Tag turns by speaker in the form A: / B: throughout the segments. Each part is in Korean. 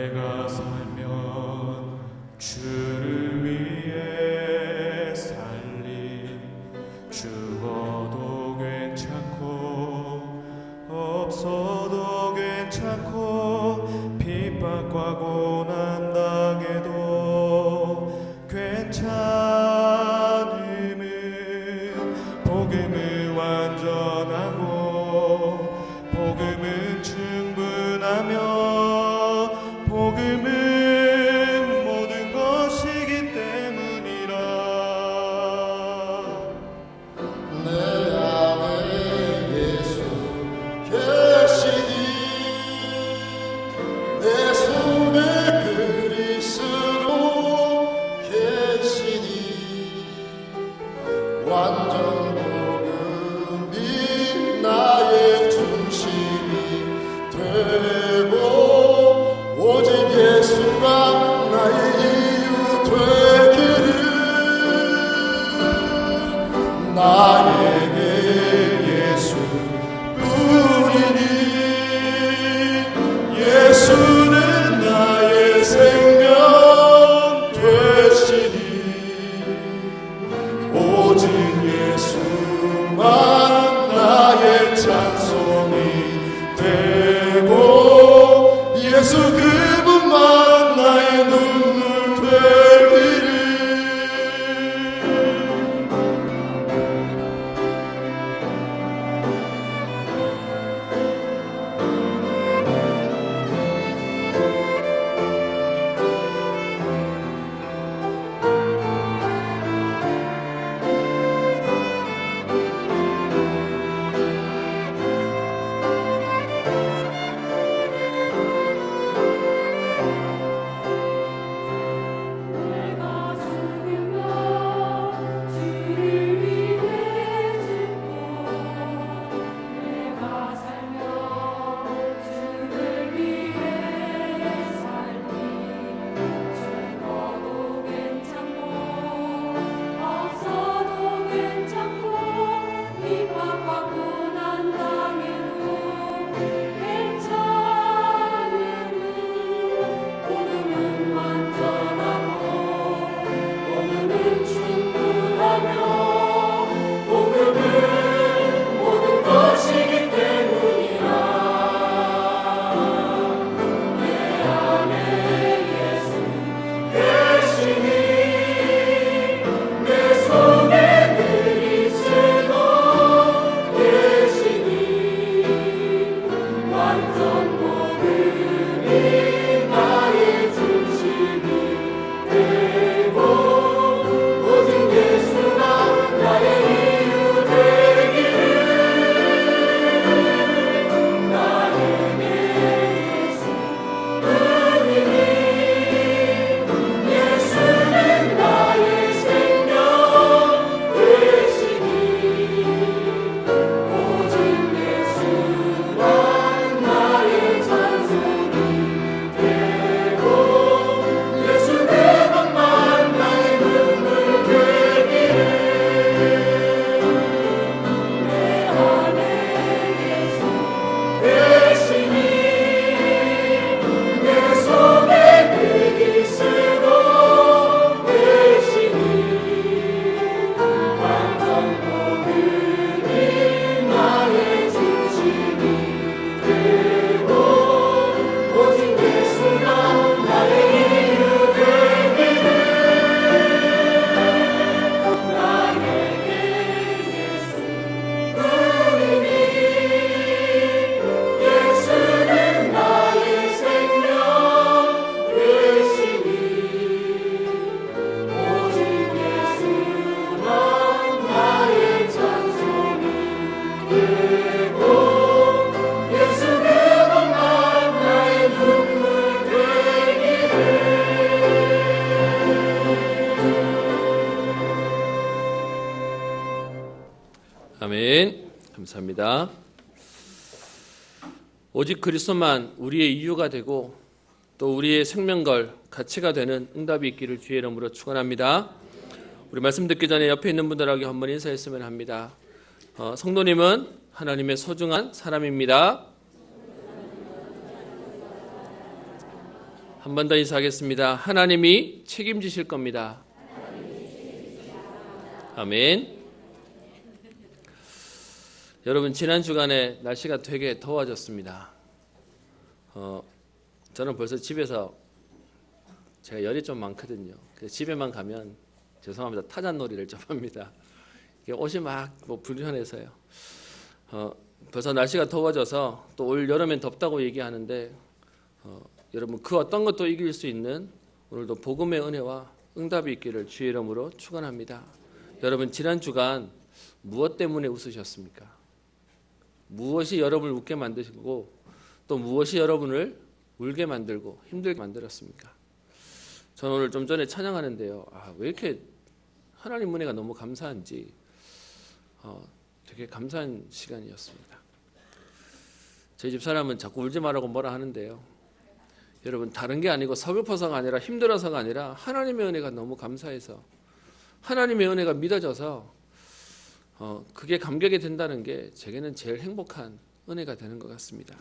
A: 내가 살면 주를 위해 살림, 죽어도 괜찮고 없어도 괜찮고 핍박과 고난 당해도 괜찮음은 복음은 완전하고 복음은 충분하며 복음은 모든 것이기 때문이라.
B: 내 안에 예수 계시니 내 손에 그리스도 계시니 완전 복음이 나의 중심이 되고 오직 예수가 나의 이유 되기를. 나에게 예수뿐이니 예수는 나의 생명 되시니 오직 예수만 나의 찬송이 되고 예수 그분만 나의 눈물 되기를.
C: 아멘. 감사합니다. 오직 그리스도만 우리의 이유가 되고 또 우리의 생명걸 가치가 되는 응답이 있기를 주의 이름으로 축원합니다. 우리 말씀 듣기 전에 옆에 있는 분들에게 한번 인사했으면 합니다. 성도님은 하나님의 소중한 사람입니다. 한 번 더 인사하겠습니다. 하나님이 책임지실 겁니다. 아멘. 여러분, 지난 주간에 날씨가 되게 더워졌습니다. 저는 벌써 집에서 제가 열이 좀 많거든요. 그래서 집에만 가면 죄송합니다. 타잔놀이를 좀 합니다. 옷이 막 불편해서요. 벌써 날씨가 더워져서 또 올 여름엔 덥다고 얘기하는데 여러분, 그 어떤 것도 이길 수 있는 오늘도 복음의 은혜와 응답이 있기를 주의 이름으로 축원합니다. 여러분, 지난 주간 무엇 때문에 웃으셨습니까? 무엇이 여러분을 웃게 만드시고 또 무엇이 여러분을 울게 만들고 힘들게 만들었습니까? 저는 오늘 좀 전에 찬양하는데요. 왜 이렇게 하나님 은혜가 너무 감사한지 되게 감사한 시간이었습니다. 저희 집 사람은 자꾸 울지 말라고 뭐라 하는데요. 여러분, 다른 게 아니고 서글퍼서가 아니라 힘들어서가 아니라 하나님의 은혜가 너무 감사해서 하나님의 은혜가 믿어져서 그게 감격이 된다는 게 제게는 제일 행복한 은혜가 되는 것 같습니다.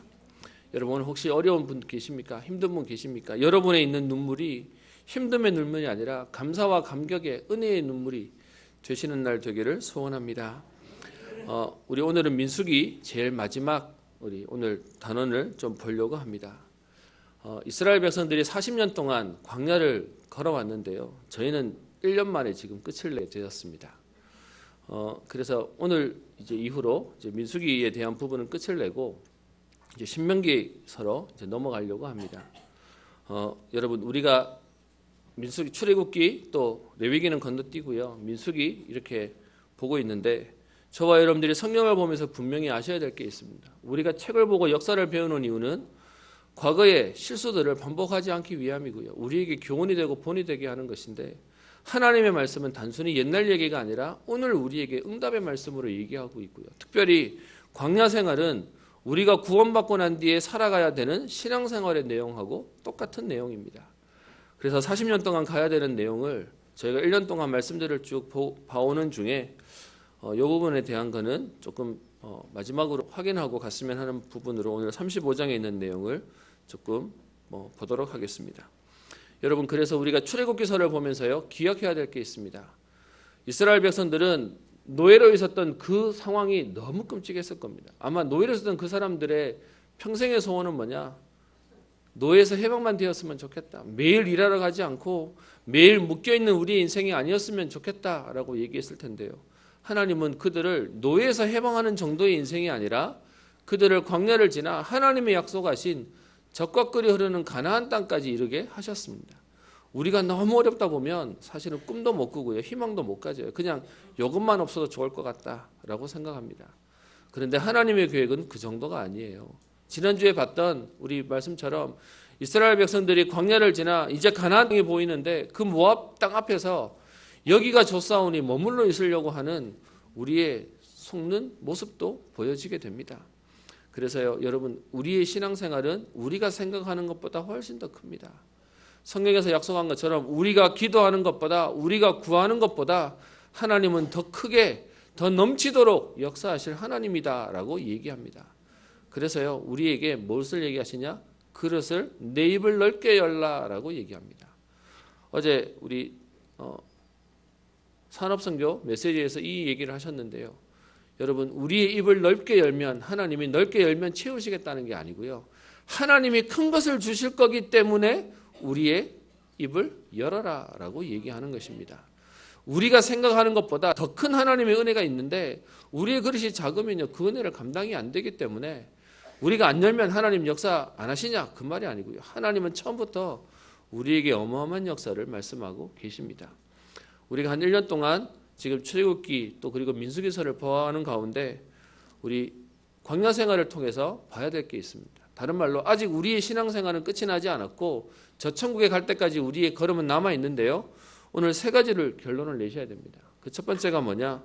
C: 여러분, 오늘 혹시 어려운 분 계십니까? 힘든 분 계십니까? 여러분의 있는 눈물이 힘듦의 눈물이 아니라 감사와 감격의 은혜의 눈물이 되시는 날 되기를 소원합니다. 우리 오늘은 민수기 제일 마지막 우리 오늘 단원을 좀 보려고 합니다. 이스라엘 백성들이 40년 동안 광야를 걸어왔는데요. 저희는 1년 만에 지금 끝을 내게 되었습니다. 그래서 오늘 이제 이후로 이제 민수기에 대한 부분은 끝을 내고 이제 신명기서로 이제 넘어가려고 합니다. 여러분, 우리가 민수기, 출애굽기 또 레위기는 건너뛰고요. 민수기 이렇게 보고 있는데 저와 여러분들이 성경을 보면서 분명히 아셔야 될 게 있습니다. 우리가 책을 보고 역사를 배우는 이유는 과거의 실수들을 반복하지 않기 위함이고요. 우리에게 교훈이 되고 본이 되게 하는 것인데 하나님의 말씀은 단순히 옛날 얘기가 아니라 오늘 우리에게 응답의 말씀으로 얘기하고 있고요. 특별히 광야 생활은 우리가 구원받고 난 뒤에 살아가야 되는 신앙생활의 내용하고 똑같은 내용입니다. 그래서 40년 동안 가야 되는 내용을 저희가 1년 동안 말씀들을 쭉 봐오는 중에 이 부분에 대한 거는 조금 마지막으로 확인하고 갔으면 하는 부분으로 오늘 35장에 있는 내용을 조금 보도록 하겠습니다. 여러분, 그래서 우리가 출애굽기서를 보면서요, 기억해야 될 게 있습니다. 이스라엘 백성들은 노예로 있었던 그 상황이 너무 끔찍했을 겁니다. 아마 노예로 있었던 그 사람들의 평생의 소원은 뭐냐? 노예에서 해방만 되었으면 좋겠다. 매일 일하러 가지 않고 매일 묶여있는 우리의 인생이 아니었으면 좋겠다라고 얘기했을 텐데요. 하나님은 그들을 노예에서 해방하는 정도의 인생이 아니라 그들을 광야를 지나 하나님의 약속하신 젖과 꿀이 흐르는 가나안 땅까지 이르게 하셨습니다. 우리가 너무 어렵다 보면 사실은 꿈도 못 꾸고요. 희망도 못 가져요. 그냥 이것만 없어도 좋을 것 같다라고 생각합니다. 그런데 하나님의 계획은 그 정도가 아니에요. 지난주에 봤던 우리 말씀처럼 이스라엘 백성들이 광야를 지나 이제 가나안 땅이 보이는데 그 모압 땅 앞에서 여기가 좋사오니 머물러 있으려고 하는 우리의 속는 모습도 보여지게 됩니다. 그래서요, 여러분, 우리의 신앙생활은 우리가 생각하는 것보다 훨씬 더 큽니다. 성경에서 약속한 것처럼 우리가 기도하는 것보다 우리가 구하는 것보다 하나님은 더 크게 더 넘치도록 역사하실 하나님이다라고 얘기합니다. 그래서요, 우리에게 무엇을 얘기하시냐? 그릇을 내 입을 넓게 열라라고 얘기합니다. 어제 우리 산업선교 메시지에서 이 얘기를 하셨는데요. 여러분, 우리의 입을 넓게 열면 하나님이 넓게 열면 채우시겠다는 게 아니고요. 하나님이 큰 것을 주실 거기 때문에 우리의 입을 열어라 라고 얘기하는 것입니다. 우리가 생각하는 것보다 더 큰 하나님의 은혜가 있는데 우리의 그릇이 작으면요, 그 은혜를 감당이 안 되기 때문에 우리가 안 열면 하나님 역사 안 하시냐? 그 말이 아니고요. 하나님은 처음부터 우리에게 어마어마한 역사를 말씀하고 계십니다. 우리가 한 1년 동안 지금 출애굽기 또 그리고 민수기서를 보아하는 가운데 우리 광야 생활을 통해서 봐야 될 게 있습니다. 다른 말로 아직 우리의 신앙생활은 끝이 나지 않았고 저 천국에 갈 때까지 우리의 걸음은 남아 있는데요. 오늘 세 가지를 결론을 내셔야 됩니다. 그 첫 번째가 뭐냐?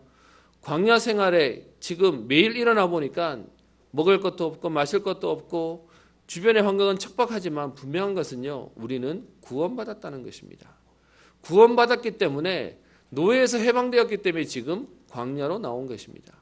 C: 광야 생활에 지금 매일 일어나 보니까 먹을 것도 없고 마실 것도 없고 주변의 환경은 척박하지만 분명한 것은요, 우리는 구원받았다는 것입니다. 구원받았기 때문에 노예에서 해방되었기 때문에 지금 광야로 나온 것입니다.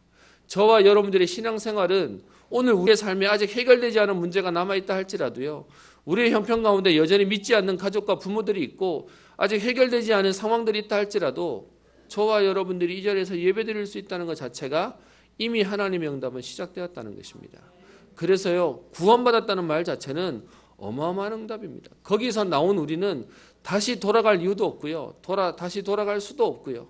C: 저와 여러분들의 신앙생활은 오늘 우리의 삶에 아직 해결되지 않은 문제가 남아있다 할지라도요, 우리의 형편 가운데 여전히 믿지 않는 가족과 부모들이 있고 아직 해결되지 않은 상황들이 있다 할지라도 저와 여러분들이 이 자리에서 예배드릴 수 있다는 것 자체가 이미 하나님의 응답은 시작되었다는 것입니다. 그래서요, 구원받았다는 말 자체는 어마어마한 응답입니다. 거기서 나온 우리는 다시 돌아갈 이유도 없고요, 다시 돌아갈 수도 없고요,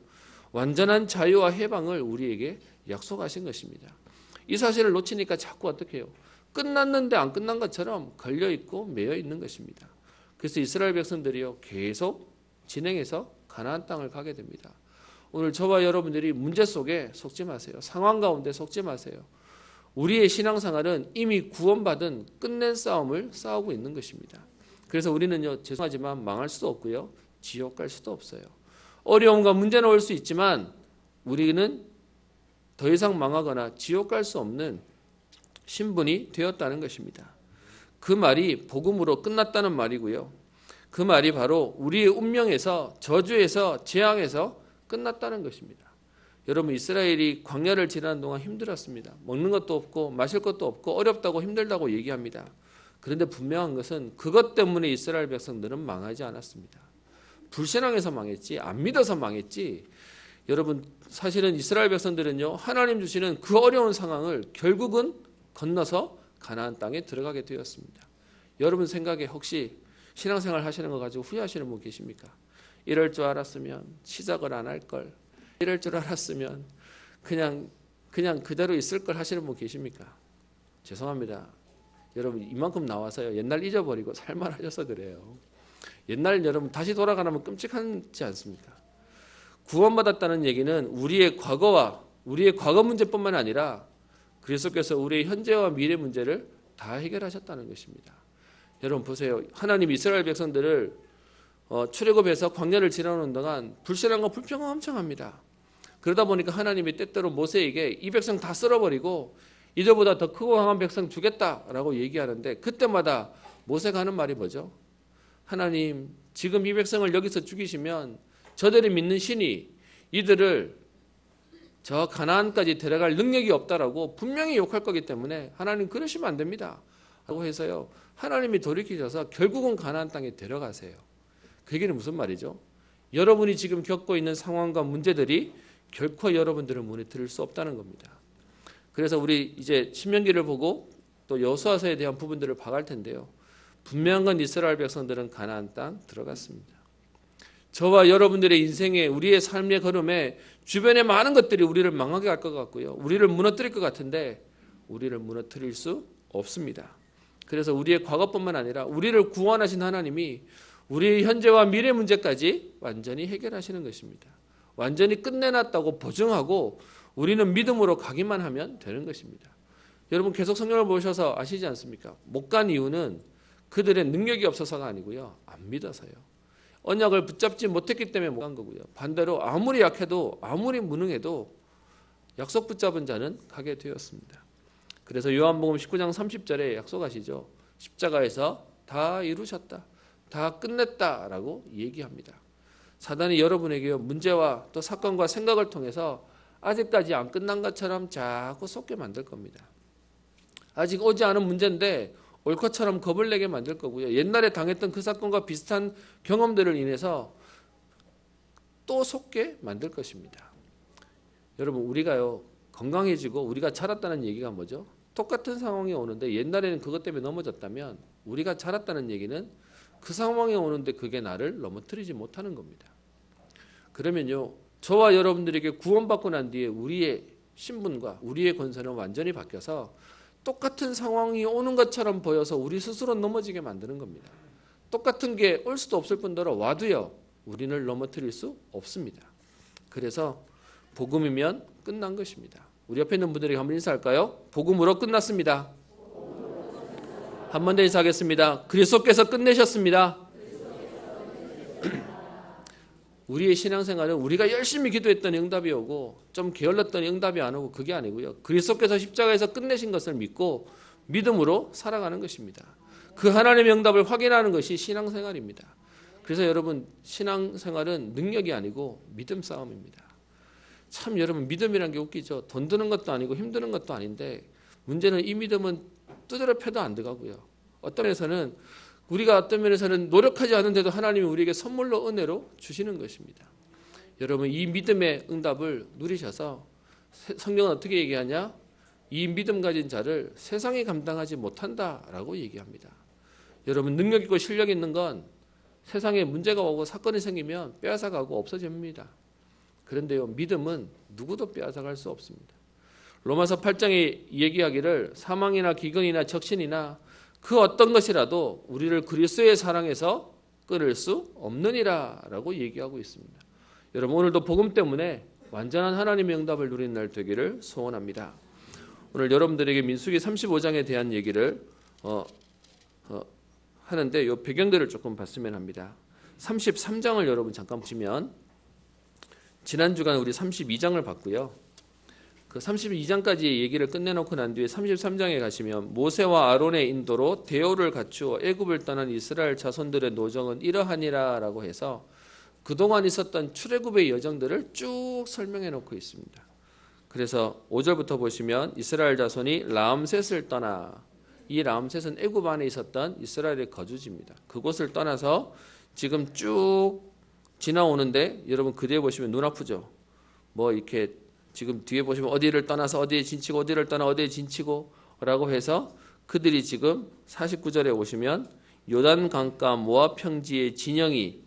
C: 완전한 자유와 해방을 우리에게 약속하신 것입니다. 이 사실을 놓치니까 자꾸 어떻게 해요? 끝났는데 안 끝난 것처럼 걸려있고 매여있는 것입니다. 그래서 이스라엘 백성들이요, 계속 진행해서 가나안 땅을 가게 됩니다. 오늘 저와 여러분들이 문제 속에 속지 마세요. 상황 가운데 속지 마세요. 우리의 신앙생활은 이미 구원받은 끝낸 싸움을 싸우고 있는 것입니다. 그래서 우리는요, 죄송하지만 망할 수도 없고요, 지옥 갈 수도 없어요. 어려움과 문제는 올 수 있지만 우리는 더 이상 망하거나 지옥 갈 수 없는 신분이 되었다는 것입니다. 그 말이 복음으로 끝났다는 말이고요, 그 말이 바로 우리의 운명에서, 저주에서, 재앙에서 끝났다는 것입니다. 여러분, 이스라엘이 광야를 지나는 동안 힘들었습니다. 먹는 것도 없고 마실 것도 없고 어렵다고 힘들다고 얘기합니다. 그런데 분명한 것은 그것 때문에 이스라엘 백성들은 망하지 않았습니다. 불신앙에서 망했지, 안 믿어서 망했지. 여러분, 사실은 이스라엘 백성들은요, 하나님 주시는 그 어려운 상황을 결국은 건너서 가나안 땅에 들어가게 되었습니다. 여러분 생각에 혹시 신앙생활 하시는 거 가지고 후회하시는 분 계십니까? 이럴 줄 알았으면 시작을 안 할 걸, 이럴 줄 알았으면 그냥 그대로 있을 걸 하시는 분 계십니까? 죄송합니다. 여러분, 이만큼 나와서요, 옛날 잊어버리고 살만하셔서 그래요. 옛날 여러분 다시 돌아가면 끔찍하지 않습니까? 구원받았다는 얘기는 우리의 과거와 우리의 과거 문제뿐만 아니라 그리스도께서 우리의 현재와 미래 문제를 다 해결하셨다는 것입니다. 여러분 보세요. 하나님 이스라엘 백성들을 출애굽해서 광야를 지나오는 동안 불신앙과 불평을 엄청 합니다. 그러다 보니까 하나님이 때때로 모세에게 이 백성 다 쓸어버리고 이들보다 더 크고 강한 백성 주겠다라고 얘기하는데, 그때마다 모세가 하는 말이 뭐죠? 하나님, 지금 이 백성을 여기서 죽이시면 저들이 믿는 신이 이들을 저 가나안까지 데려갈 능력이 없다라고 분명히 욕할 거기 때문에 하나님 그러시면 안 됩니다 라고 해서요, 하나님이 돌이키셔서 결국은 가나안 땅에 데려가세요. 그 얘기는 무슨 말이죠? 여러분이 지금 겪고 있는 상황과 문제들이 결코 여러분들을 무너뜨릴 수 없다는 겁니다. 그래서 우리 이제 신명기를 보고 또 여호수아서에 대한 부분들을 봐갈 텐데요, 분명한 건 이스라엘 백성들은 가나안 땅 들어갔습니다. 저와 여러분들의 인생에, 우리의 삶의 걸음에 주변의 많은 것들이 우리를 망하게 할 것 같고요, 우리를 무너뜨릴 것 같은데 우리를 무너뜨릴 수 없습니다. 그래서 우리의 과거뿐만 아니라 우리를 구원하신 하나님이 우리의 현재와 미래 문제까지 완전히 해결하시는 것입니다. 완전히 끝내놨다고 보증하고 우리는 믿음으로 가기만 하면 되는 것입니다. 여러분 계속 성경을 보셔서 아시지 않습니까? 못 간 이유는 그들의 능력이 없어서가 아니고요, 안 믿어서요. 언약을 붙잡지 못했기 때문에 못 간 거고요. 반대로 아무리 약해도 아무리 무능해도 약속 붙잡은 자는 가게 되었습니다. 그래서 요한복음 19장 30절에 약속하시죠. 십자가에서 다 이루셨다, 다 끝냈다라고 얘기합니다. 사단이 여러분에게 문제와 또 사건과 생각을 통해서 아직까지 안 끝난 것처럼 자꾸 쏟게 만들 겁니다. 아직 오지 않은 문제인데 올 것처럼 겁을 내게 만들 거고요, 옛날에 당했던 그 사건과 비슷한 경험들을 인해서 또 속게 만들 것입니다. 여러분, 우리가요 건강해지고 우리가 자랐다는 얘기가 뭐죠? 똑같은 상황이 오는데 옛날에는 그것 때문에 넘어졌다면 우리가 자랐다는 얘기는 그 상황이 오는데 그게 나를 넘어뜨리지 못하는 겁니다. 그러면요, 저와 여러분들에게 구원받고 난 뒤에 우리의 신분과 우리의 권세는 완전히 바뀌어서 똑같은 상황이 오는 것처럼 보여서 우리 스스로 넘어지게 만드는 겁니다. 똑같은 게 올 수도 없을 뿐더러 와도요, 우리를 넘어뜨릴 수 없습니다. 그래서 복음이면 끝난 것입니다. 우리 옆에 있는 분들에게 한번 인사할까요? 복음으로 끝났습니다. 한 번 더 인사하겠습니다. 그리스도께서 끝내셨습니다. 우리의 신앙생활은 우리가 열심히 기도했던 응답이 오고 좀 게을렀던 응답이 안 오고 그게 아니고요, 그리스도께서 십자가에서 끝내신 것을 믿고 믿음으로 살아가는 것입니다. 그 하나님의 응답을 확인하는 것이 신앙생활입니다. 그래서 여러분, 신앙생활은 능력이 아니고 믿음 싸움입니다. 참 여러분, 믿음이란 게 웃기죠. 돈 드는 것도 아니고 힘드는 것도 아닌데 문제는 이 믿음은 두드려 패도 안 들어가고요. 어떤 면에서는 우리가 어떤 면에서는 노력하지 않은데도 하나님이 우리에게 선물로 은혜로 주시는 것입니다. 여러분 이 믿음의 응답을 누리셔서 성경은 어떻게 얘기하냐? 이 믿음 가진 자를 세상이 감당하지 못한다라고 얘기합니다. 여러분 능력 있고 실력 있는 건 세상에 문제가 오고 사건이 생기면 빼앗아가고 없어집니다. 그런데요 믿음은 누구도 빼앗아갈 수 없습니다. 로마서 8장에 얘기하기를 사망이나 기근이나 적신이나 그 어떤 것이라도 우리를 그리스도의 사랑에서 끊을 수 없느니라 라고 얘기하고 있습니다. 여러분 오늘도 복음 때문에 완전한 하나님의 응답을 누리는 날 되기를 소원합니다. 오늘 여러분들에게 민수기 35장에 대한 얘기를 하는데 이 배경들을 조금 봤으면 합니다. 33장을 여러분 잠깐 보시면 지난 주간 우리 32장을 봤고요. 그 32장까지 얘기를 끝내놓고 난 뒤에 33장에 가시면 모세와 아론의 인도로 대오를 갖추어 애굽을 떠난 이스라엘 자손들의 노정은 이러하니라 라고 해서 그동안 있었던 출애굽의 여정들을 쭉 설명해 놓고 있습니다. 그래서 5절부터 보시면 이스라엘 자손이 라암셋을 떠나, 이 라암셋은 애굽 안에 있었던 이스라엘의 거주지입니다. 그곳을 떠나서 지금 쭉 지나오는데 여러분 그 뒤에 보시면 눈 아프죠? 뭐 이렇게 지금 뒤에 보시면 어디를 떠나서 어디에 진치고 어디를 떠나 어디에 진치고 라고 해서 그들이 지금 49절에 오시면 요단 강가 모압 평지의 진영이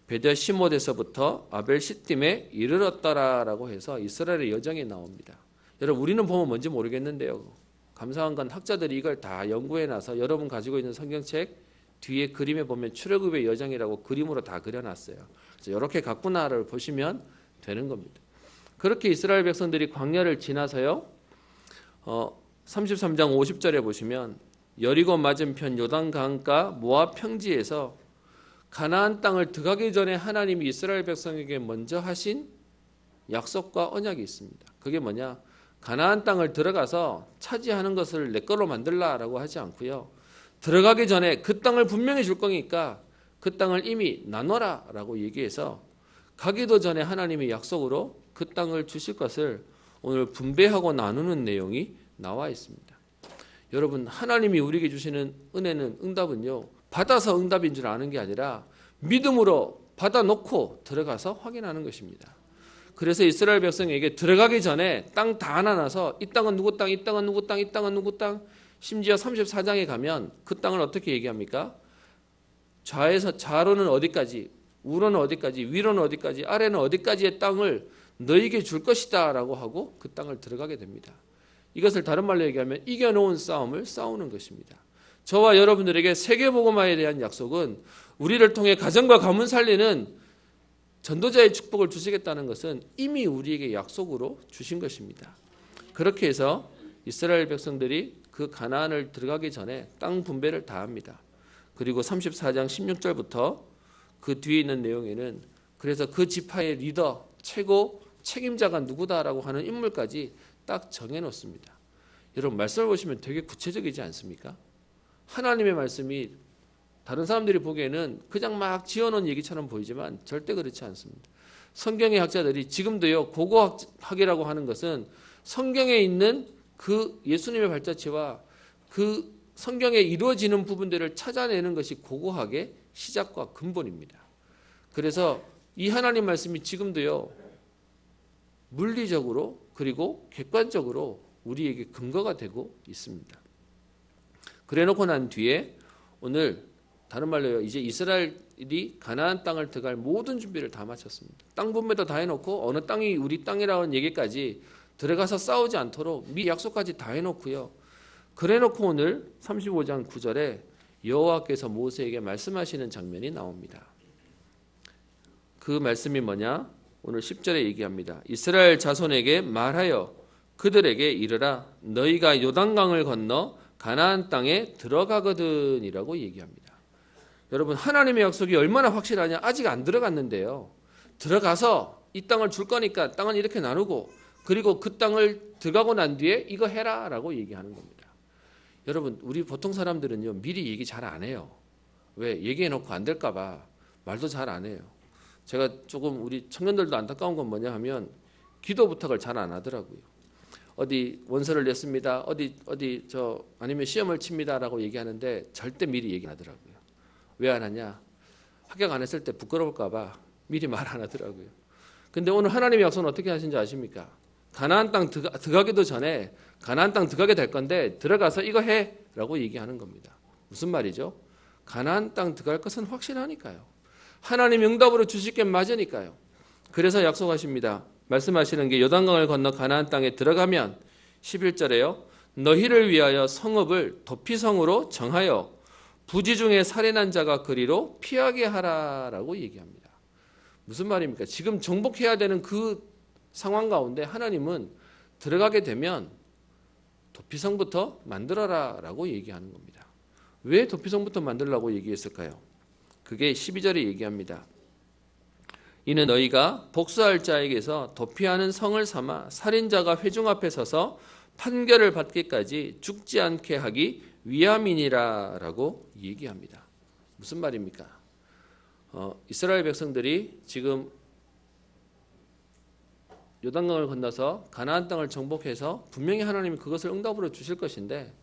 C: 베델시못에서부터 아벨 시딤에 이르렀더라라고 해서 이스라엘의 여정이 나옵니다. 여러분 우리는 보면 뭔지 모르겠는데요. 감사한 건 학자들이 이걸 다 연구해 놔서 여러분 가지고 있는 성경책 뒤에 그림에 보면 출애굽의 여정이라고 그림으로 다 그려놨어요. 그래서 이렇게 갔구나를 보시면 되는 겁니다. 그렇게 이스라엘 백성들이 광야를 지나서요. 33장 50절에 보시면 여리고 맞은편 요단 강가 모압 평지에서 가나안 땅을 들어가기 전에 하나님이 이스라엘 백성에게 먼저 하신 약속과 언약이 있습니다. 그게 뭐냐? 가나안 땅을 들어가서 차지하는 것을 내 걸로 만들라라고 하지 않고요. 들어가기 전에 그 땅을 분명히 줄 거니까 그 땅을 이미 나눠라라고 얘기해서 가기도 전에 하나님의 약속으로 그 땅을 주실 것을 오늘 분배하고 나누는 내용이 나와 있습니다. 여러분 하나님이 우리에게 주시는 은혜는 응답은요. 받아서 응답인 줄 아는 게 아니라 믿음으로 받아놓고 들어가서 확인하는 것입니다. 그래서 이스라엘 백성에게 들어가기 전에 땅 다 나눠서 이 땅은 누구 땅, 이 땅은 누구 땅, 이 땅은 누구 땅, 심지어 34장에 가면 그 땅을 어떻게 얘기합니까? 좌로는 어디까지, 우로는 어디까지, 위로는 어디까지, 아래는 어디까지의 땅을 너에게 줄 것이다 라고 하고 그 땅을 들어가게 됩니다. 이것을 다른 말로 얘기하면 이겨놓은 싸움을 싸우는 것입니다. 저와 여러분들에게 세계복음화에 대한 약속은 우리를 통해 가정과 가문 살리는 전도자의 축복을 주시겠다는 것은 이미 우리에게 약속으로 주신 것입니다. 그렇게 해서 이스라엘 백성들이 그 가나안을 들어가기 전에 땅 분배를 다 합니다. 그리고 34장 16절부터 그 뒤에 있는 내용에는 그래서 그 지파의 리더, 최고 책임자가 누구다라고 하는 인물까지 딱 정해놓습니다. 여러분 말씀을 보시면 되게 구체적이지 않습니까? 하나님의 말씀이 다른 사람들이 보기에는 그냥 막 지어놓은 얘기처럼 보이지만 절대 그렇지 않습니다. 성경의 학자들이 지금도요 고고학이라고 하는 것은 성경에 있는 그 예수님의 발자취와 그 성경에 이루어지는 부분들을 찾아내는 것이 고고학의 시작과 근본입니다. 그래서 이 하나님 말씀이 지금도요 물리적으로 그리고 객관적으로 우리에게 근거가 되고 있습니다. 그래놓고 난 뒤에 오늘 다른 말로요 이제 이스라엘이 가나안 땅을 들어갈 모든 준비를 다 마쳤습니다. 땅 분배도 다 해놓고 어느 땅이 우리 땅이라는 얘기까지 들어가서 싸우지 않도록 미리 약속까지 다 해놓고요. 그래놓고 오늘 35장 9절에 여호와께서 모세에게 말씀하시는 장면이 나옵니다. 그 말씀이 뭐냐? 오늘 10절에 얘기합니다. 이스라엘 자손에게 말하여 그들에게 이르라 너희가 요단강을 건너 가나안 땅에 들어가거든이라고 얘기합니다. 여러분 하나님의 약속이 얼마나 확실하냐? 아직 안 들어갔는데요. 들어가서 이 땅을 줄 거니까 땅을 이렇게 나누고 그리고 그 땅을 들어가고 난 뒤에 이거 해라 라고 얘기하는 겁니다. 여러분 우리 보통 사람들은요 미리 얘기 잘 안 해요. 왜? 얘기해놓고 안 될까 봐 말도 잘 안 해요. 제가 조금 우리 청년들도 안타까운 건 뭐냐 하면 기도 부탁을 잘 안 하더라고요. 어디 원서를 냈습니다. 어디 아니면 시험을 칩니다라고 얘기하는데 절대 미리 얘기 안 하더라고요. 왜 안 하냐? 합격 안 했을 때 부끄러울까 봐 미리 말 안 하더라고요. 근데 오늘 하나님의 약속은 어떻게 하신지 아십니까? 가나안 땅 들어가기도 전에 가나안 땅 들어가게 될 건데 들어가서 이거 해라고 얘기하는 겁니다. 무슨 말이죠? 가나안 땅 들어갈 것은 확실하니까요. 하나님 응답으로 주실 게 맞으니까요. 그래서 약속하십니다. 말씀하시는 게 요단강을 건너 가나안 땅에 들어가면 11절에요. 너희를 위하여 성읍을 도피성으로 정하여 부지 중에 살인한 자가 그리로 피하게 하라라고 얘기합니다. 무슨 말입니까? 지금 정복해야 되는 그 상황 가운데 하나님은 들어가게 되면 도피성부터 만들어라라고 얘기하는 겁니다. 왜 도피성부터 만들라고 얘기했을까요? 그게 12절에 얘기합니다. 이는 너희가 복수할 자에게서 도피하는 성을 삼아 살인자가 회중 앞에 서서 판결을 받기까지 죽지 않게 하기 위함이니라라고 얘기합니다. 무슨 말입니까? 이스라엘 백성들이 지금 요단강을 건너서 가나안 땅을 정복해서 분명히 하나님이 그것을 응답으로 주실 것인데,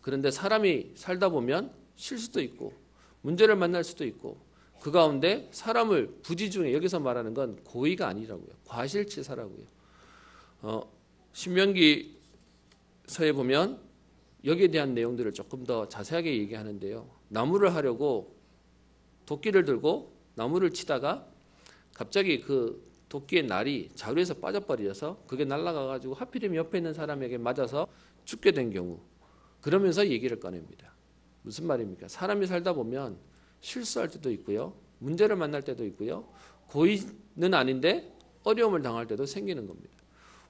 C: 그런데 사람이 살다 보면 실수도 있고 문제를 만날 수도 있고 그 가운데 사람을 부지 중에, 여기서 말하는 건 고의가 아니라고요. 과실치사라고요. 신명기서에 보면 여기에 대한 내용들을 조금 더 자세하게 얘기하는데요. 나무를 하려고 도끼를 들고 나무를 치다가 갑자기 그 도끼의 날이 자루에서 빠져버려서 그게 날아가가지고 하필이면 옆에 있는 사람에게 맞아서 죽게 된 경우, 그러면서 얘기를 꺼냅니다. 무슨 말입니까? 사람이 살다 보면 실수할 때도 있고요, 문제를 만날 때도 있고요, 고의는 아닌데 어려움을 당할 때도 생기는 겁니다.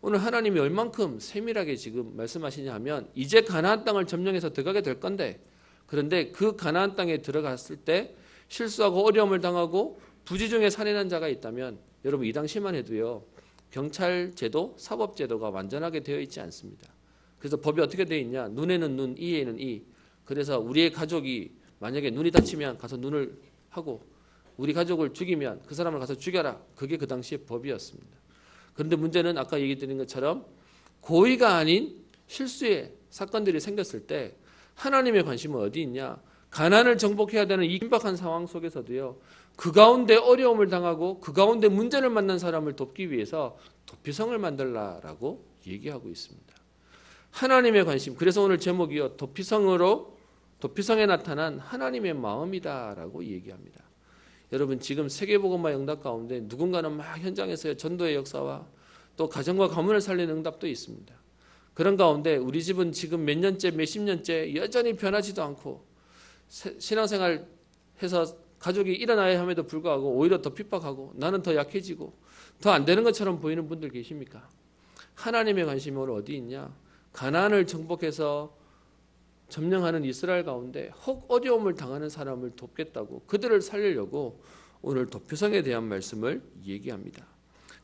C: 오늘 하나님이 얼만큼 세밀하게 지금 말씀하시냐 하면, 이제 가나안 땅을 점령해서 들어가게 될 건데, 그런데 그 가나안 땅에 들어갔을 때 실수하고 어려움을 당하고 부지 중에 살인한 자가 있다면, 여러분 이 당시만 해도요, 경찰 제도, 사법 제도가 완전하게 되어 있지 않습니다. 그래서 법이 어떻게 되어 있냐? 눈에는 눈, 이에는 이. 그래서 우리의 가족이 만약에 눈이 다치면 가서 눈을 하고, 우리 가족을 죽이면 그 사람을 가서 죽여라. 그게 그 당시의 법이었습니다. 그런데 문제는 아까 얘기 드린 것처럼 고의가 아닌 실수의 사건들이 생겼을 때 하나님의 관심은 어디 있냐? 가나안을 정복해야 되는 이 긴박한 상황 속에서도요, 그 가운데 어려움을 당하고 그 가운데 문제를 만난 사람을 돕기 위해서 도피성을 만들라라고 얘기하고 있습니다. 하나님의 관심. 그래서 오늘 제목이요, 도피성에 나타난 하나님의 마음이다라고 얘기합니다. 여러분 지금 세계복음화 응답 가운데 누군가는 막 현장에서의 전도의 역사와 또 가정과 가문을 살리는 응답도 있습니다. 그런 가운데 우리 집은 지금 몇 년째, 몇십 년째 여전히 변하지도 않고 신앙생활 해서 가족이 일어나야 함에도 불구하고 오히려 더 핍박하고 나는 더 약해지고 더 안 되는 것처럼 보이는 분들 계십니까? 하나님의 관심이 오늘 어디 있냐? 가나안을 정복해서 점령하는 이스라엘 가운데 혹 어려움을 당하는 사람을 돕겠다고, 그들을 살리려고 오늘 도피성에 대한 말씀을 얘기합니다.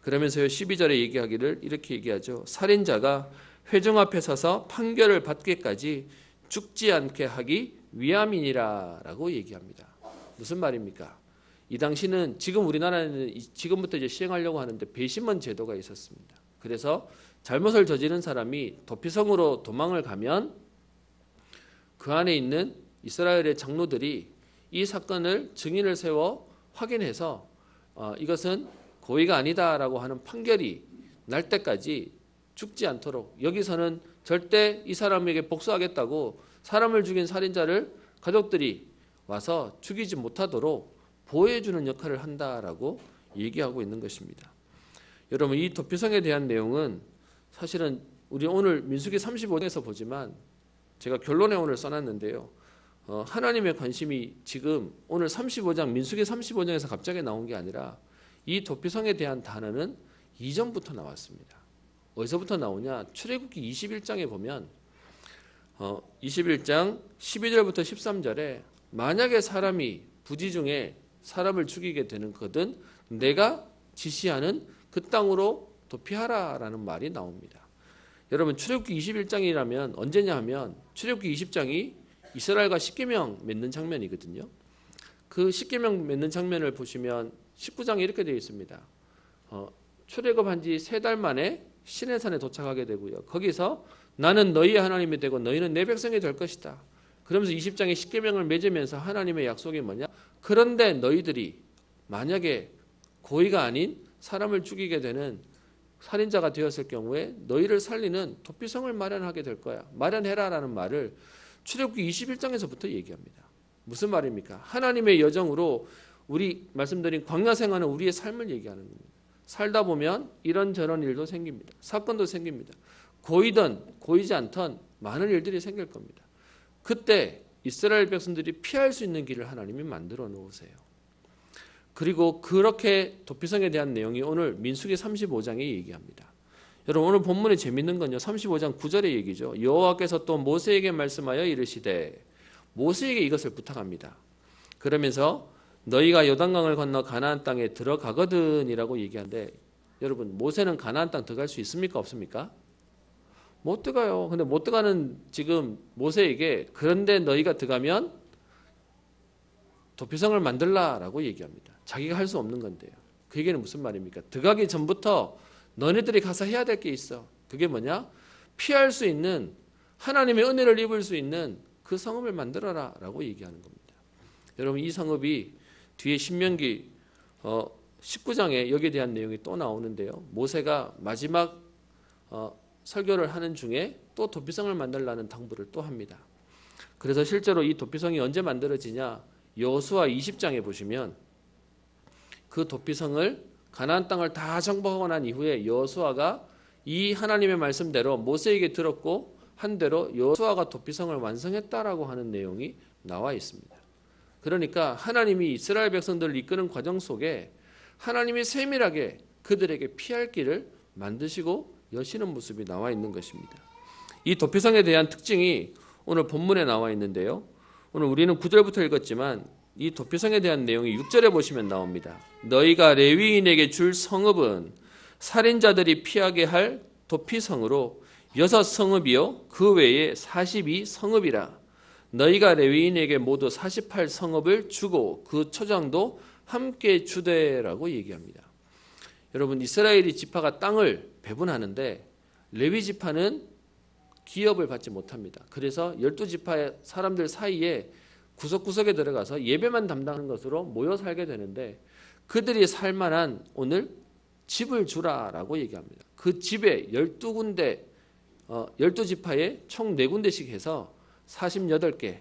C: 그러면서요 12절에 얘기하기를 이렇게 얘기하죠. 살인자가 회중 앞에 서서 판결을 받기까지 죽지 않게 하기 위함이니라라고 얘기합니다. 무슨 말입니까? 이 당시는, 지금 우리나라는 지금부터 이제 시행하려고 하는데 배심원 제도가 있었습니다. 그래서 잘못을 저지른 사람이 도피성으로 도망을 가면 그 안에 있는 이스라엘의 장로들이 이 사건을 증인을 세워 확인해서 이것은 고의가 아니다라고 하는 판결이 날 때까지 죽지 않도록, 여기서는 절대 이 사람에게 복수하겠다고 사람을 죽인 살인자를 가족들이 와서 죽이지 못하도록 보호해주는 역할을 한다라고 얘기하고 있는 것입니다. 여러분 이 도피성에 대한 내용은 사실은 우리 오늘 민수기 35장에서 보지만 제가 결론에 오늘 써놨는데요. 하나님의 관심이 지금 오늘 35장, 민수기 35장에서 갑자기 나온 게 아니라 이 도피성에 대한 단어는 이전부터 나왔습니다. 어디서부터 나오냐? 출애굽기 21장에 보면 21장 12절부터 13절에 만약에 사람이 부지 중에 사람을 죽이게 되는 거든 내가 지시하는 그 땅으로 도피하라라는 말이 나옵니다. 여러분 출애굽기 21장이라면 언제냐 하면 출애굽기 20장이 이스라엘과 십계명 맺는 장면이거든요. 그 십계명 맺는 장면을 보시면 19장에 이렇게 되어 있습니다. 출애굽한 지 3달 만에 시내산에 도착하게 되고요. 거기서 나는 너희의 하나님이 되고 너희는 내 백성이 될 것이다. 그러면서 20장의 십계명을 맺으면서 하나님의 약속이 뭐냐? 그런데 너희들이 만약에 고의가 아닌 사람을 죽이게 되는 살인자가 되었을 경우에 너희를 살리는 도피성을 마련하게 될 거야. 마련해라라는 말을 출애굽기 21장에서부터 얘기합니다. 무슨 말입니까? 하나님의 여정으로 우리 말씀드린 광야 생활은 우리의 삶을 얘기하는 겁니다. 살다 보면 이런저런 일도 생깁니다. 사건도 생깁니다. 고이든 고이지 않던 많은 일들이 생길 겁니다. 그때 이스라엘 백성들이 피할 수 있는 길을 하나님이 만들어 놓으세요. 그리고 그렇게 도피성에 대한 내용이 오늘 민수기 35장에 얘기합니다. 여러분 오늘 본문에 재밌는 건요. 35장 9절의 얘기죠. 여호와께서 또 모세에게 말씀하여 이르시되 모세에게 이것을 부탁합니다. 그러면서 너희가 요단강을 건너 가나안 땅에 들어가거든이라고 얘기하는데 여러분 모세는 가나안 땅 들어갈 수 있습니까? 없습니까? 못 들어가요. 근데 못 들어가는 지금 모세에게 그런데 너희가 들어가면 도피성을 만들라라고 얘기합니다. 자기가 할 수 없는 건데요. 그 얘기는 무슨 말입니까? 들어가기 전부터 너네들이 가서 해야 될 게 있어. 그게 뭐냐? 피할 수 있는 하나님의 은혜를 입을 수 있는 그 성읍을 만들어라 라고 얘기하는 겁니다. 여러분 이 성읍이 뒤에 신명기 19장에 여기에 대한 내용이 또 나오는데요. 모세가 마지막 설교를 하는 중에 또 도피성을 만들라는 당부를 또 합니다. 그래서 실제로 이 도피성이 언제 만들어지냐? 여호수아 20장에 보시면 그 도피성을 가나안 땅을 다 정복하고 난 이후에 여호수아가 이 하나님의 말씀대로 모세에게 들었고 한 대로 여호수아가 도피성을 완성했다라고 하는 내용이 나와 있습니다. 그러니까 하나님이 이스라엘 백성들을 이끄는 과정 속에 하나님이 세밀하게 그들에게 피할 길을 만드시고 여시는 모습이 나와 있는 것입니다. 이 도피성에 대한 특징이 오늘 본문에 나와 있는데요. 오늘 우리는 9절부터 읽었지만 이 도피성에 대한 내용이 6절에 보시면 나옵니다. 너희가 레위인에게 줄 성읍은 살인자들이 피하게 할 도피성으로 6성읍이요 그 외에 42성읍이라. 너희가 레위인에게 모두 48성읍을 주고 그 초장도 함께 주되라고 얘기합니다. 여러분 이스라엘이 지파가 땅을 배분하는데 레위 지파는 기업을 받지 못합니다. 그래서 12지파의 사람들 사이에 구석구석에 들어가서 예배만 담당하는 것으로 모여 살게 되는데 그들이 살만한 오늘 집을 주라라고 얘기합니다. 그 집에 12군데 12지파에 총 4군데씩 해서 48개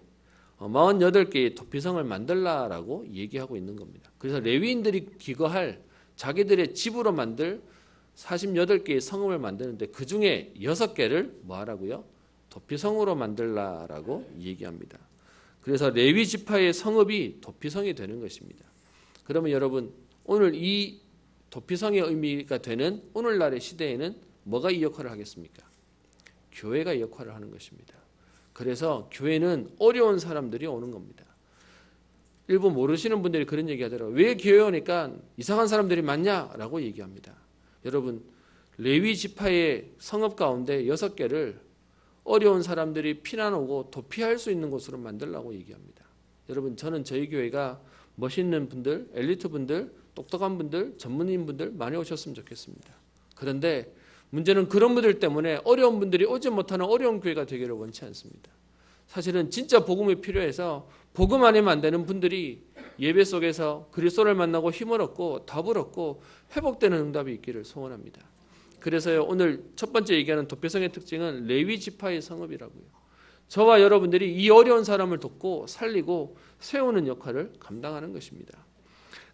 C: 48개의 도피성을 만들라라고 얘기하고 있는 겁니다. 그래서 레위인들이 기거할 자기들의 집으로 만들 48개의 성읍을 만드는데 그 중에 6개를 뭐 하라고요? 도피성으로 만들라라고 얘기합니다. 그래서 레위 지파의 성읍이 도피성이 되는 것입니다. 그러면 여러분 오늘 이 도피성의 의미가 되는 오늘날의 시대에는 뭐가 이 역할을 하겠습니까? 교회가 이 역할을 하는 것입니다. 그래서 교회는 어려운 사람들이 오는 겁니다. 일부 모르시는 분들이 그런 얘기 하더라고요. 왜 교회 오니까 이상한 사람들이 많냐라고 얘기합니다. 여러분 레위 지파의 성읍 가운데 6개를 어려운 사람들이 피난 오고 도피할 수 있는 곳으로 만들라고 얘기합니다. 여러분 저는 저희 교회가 멋있는 분들, 엘리트 분들, 똑똑한 분들, 전문인 분들 많이 오셨으면 좋겠습니다. 그런데 문제는 그런 분들 때문에 어려운 분들이 오지 못하는 어려운 교회가 되기를 원치 않습니다. 사실은 진짜 복음이 필요해서 복음 아니면 안 되는 분들이 예배 속에서 그리스도를 만나고 힘을 얻고 답을 얻고 회복되는 응답이 있기를 소원합니다. 그래서요 오늘 첫 번째 얘기하는 도피성의 특징은 레위 지파의 성읍이라고요. 저와 여러분들이 이 어려운 사람을 돕고 살리고 세우는 역할을 감당하는 것입니다.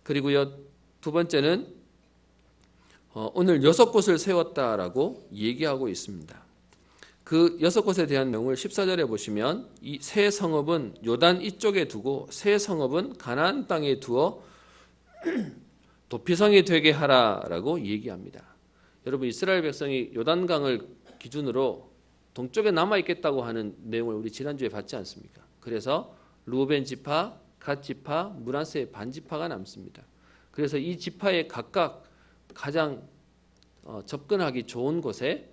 C: 그리고요 두 번째는 오늘 6곳을 세웠다라고 얘기하고 있습니다. 그 6곳에 대한 내용을 14절에 보시면 이 세 성읍은 요단 이쪽에 두고 세 성읍은 가나안 땅에 두어 도피성이 되게 하라라고 얘기합니다. 여러분 이스라엘 백성이 요단강을 기준으로 동쪽에 남아있겠다고 하는 내용을 우리 지난주에 봤지 않습니까? 그래서 루벤 지파, 갓 지파, 므낫세의 반 지파가 남습니다. 그래서 이 지파에 각각 가장 접근하기 좋은 곳에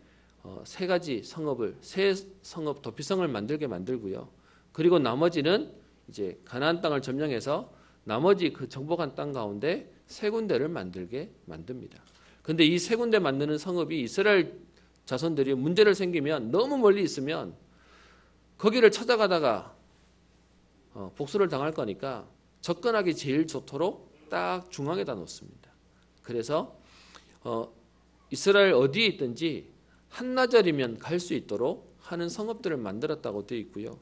C: 세 가지 성읍을 세 성읍 도피성을 만들게 만들고요. 그리고 나머지는 이제 가나안 땅을 점령해서 나머지 그 정복한 땅 가운데 세 군데를 만들게 만듭니다. 근데 이 세 군데 만드는 성읍이 이스라엘 자손들이 문제를 생기면 너무 멀리 있으면 거기를 찾아가다가 복수를 당할 거니까 접근하기 제일 좋도록 딱 중앙에다 놓습니다. 그래서 이스라엘 어디에 있든지 한나절이면 갈 수 있도록 하는 성읍들을 만들었다고 되어 있고요.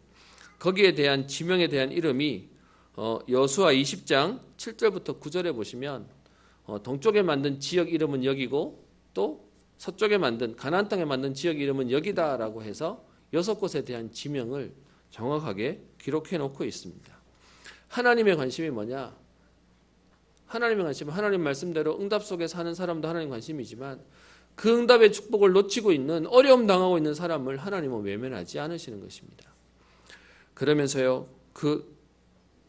C: 거기에 대한 지명에 대한 이름이 여수아 20장 7절부터 9절에 보시면 동쪽에 만든 지역 이름은 여기고 또 서쪽에 만든 가나안 땅에 만든 지역 이름은 여기다라고 해서 6곳에 대한 지명을 정확하게 기록해 놓고 있습니다. 하나님의 관심이 뭐냐? 하나님의 관심은 하나님 말씀대로 응답 속에 사는 사람도 하나님 관심이지만 그 응답의 축복을 놓치고 있는 어려움 당하고 있는 사람을 하나님은 외면하지 않으시는 것입니다. 그러면서요, 그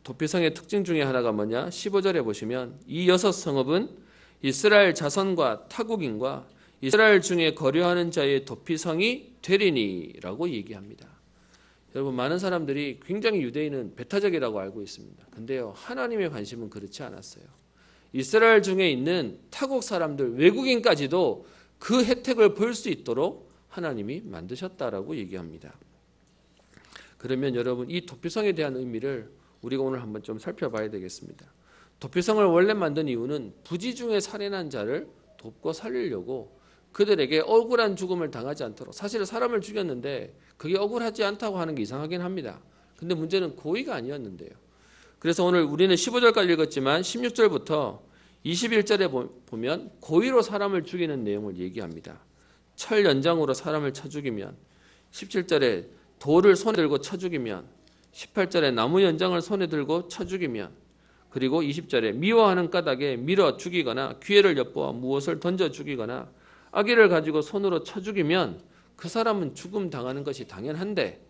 C: 도피성의 특징 중에 하나가 뭐냐? 15절에 보시면 이 6성읍은 이스라엘 자손과 타국인과 이스라엘 중에 거류하는 자의 도피성이 되리니라고 얘기합니다. 여러분, 많은 사람들이 굉장히 유대인은 배타적이라고 알고 있습니다. 근데요, 하나님의 관심은 그렇지 않았어요. 이스라엘 중에 있는 타국 사람들, 외국인까지도 그 혜택을 볼 수 있도록 하나님이 만드셨다라고 얘기합니다. 그러면 여러분, 이 도피성에 대한 의미를 우리가 오늘 한번 좀 살펴봐야 되겠습니다. 도피성을 원래 만든 이유는 부지 중에 살인한 자를 돕고 살리려고 그들에게 억울한 죽음을 당하지 않도록, 사실 사람을 죽였는데 그게 억울하지 않다고 하는 게 이상하긴 합니다. 근데 문제는 고의가 아니었는데요. 그래서 오늘 우리는 15절까지 읽었지만 16절부터 21절에 보면 고의로 사람을 죽이는 내용을 얘기합니다. 철 연장으로 사람을 쳐 죽이면, 17절에 돌을 손에 들고 쳐 죽이면, 18절에 나무 연장을 손에 들고 쳐 죽이면, 그리고 20절에 미워하는 까닭에 밀어 죽이거나 기회를 엿보아 무엇을 던져 죽이거나 아기를 가지고 손으로 쳐 죽이면 그 사람은 죽음 당하는 것이 당연한데,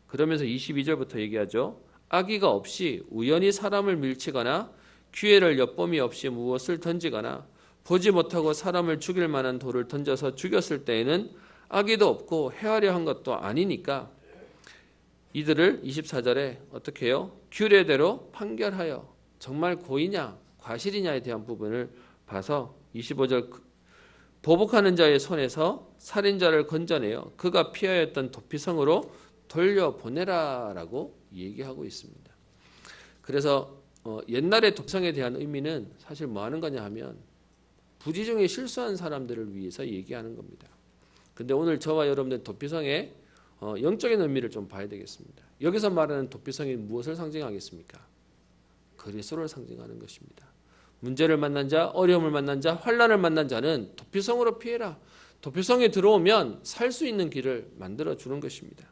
C: 그러면서 22절부터 얘기하죠. 아기가 없이 우연히 사람을 밀치거나 기회를 엿봄이 없이 무엇을 던지거나 보지 못하고 사람을 죽일 만한 돌을 던져서 죽였을 때에는 아기도 없고 헤아려 한 것도 아니니까 이들을 24절에 어떻게 해요? 규례대로 판결하여 정말 고의냐 과실이냐에 대한 부분을 봐서 25절 보복하는 자의 손에서 살인자를 건져내어 그가 피하였던 도피성으로 돌려보내라라고 얘기하고 있습니다. 그래서 옛날의 도피성에 대한 의미는 사실 뭐 하는 거냐 하면 부지 중에 실수한 사람들을 위해서 얘기하는 겁니다. 근데 오늘 저와 여러분들 도피성의 영적인 의미를 좀 봐야 되겠습니다. 여기서 말하는 도피성이 무엇을 상징하겠습니까? 그리스도를 상징하는 것입니다. 문제를 만난 자, 어려움을 만난 자, 환난을 만난 자는 도피성으로 피해라. 도피성에 들어오면 살 수 있는 길을 만들어 주는 것입니다.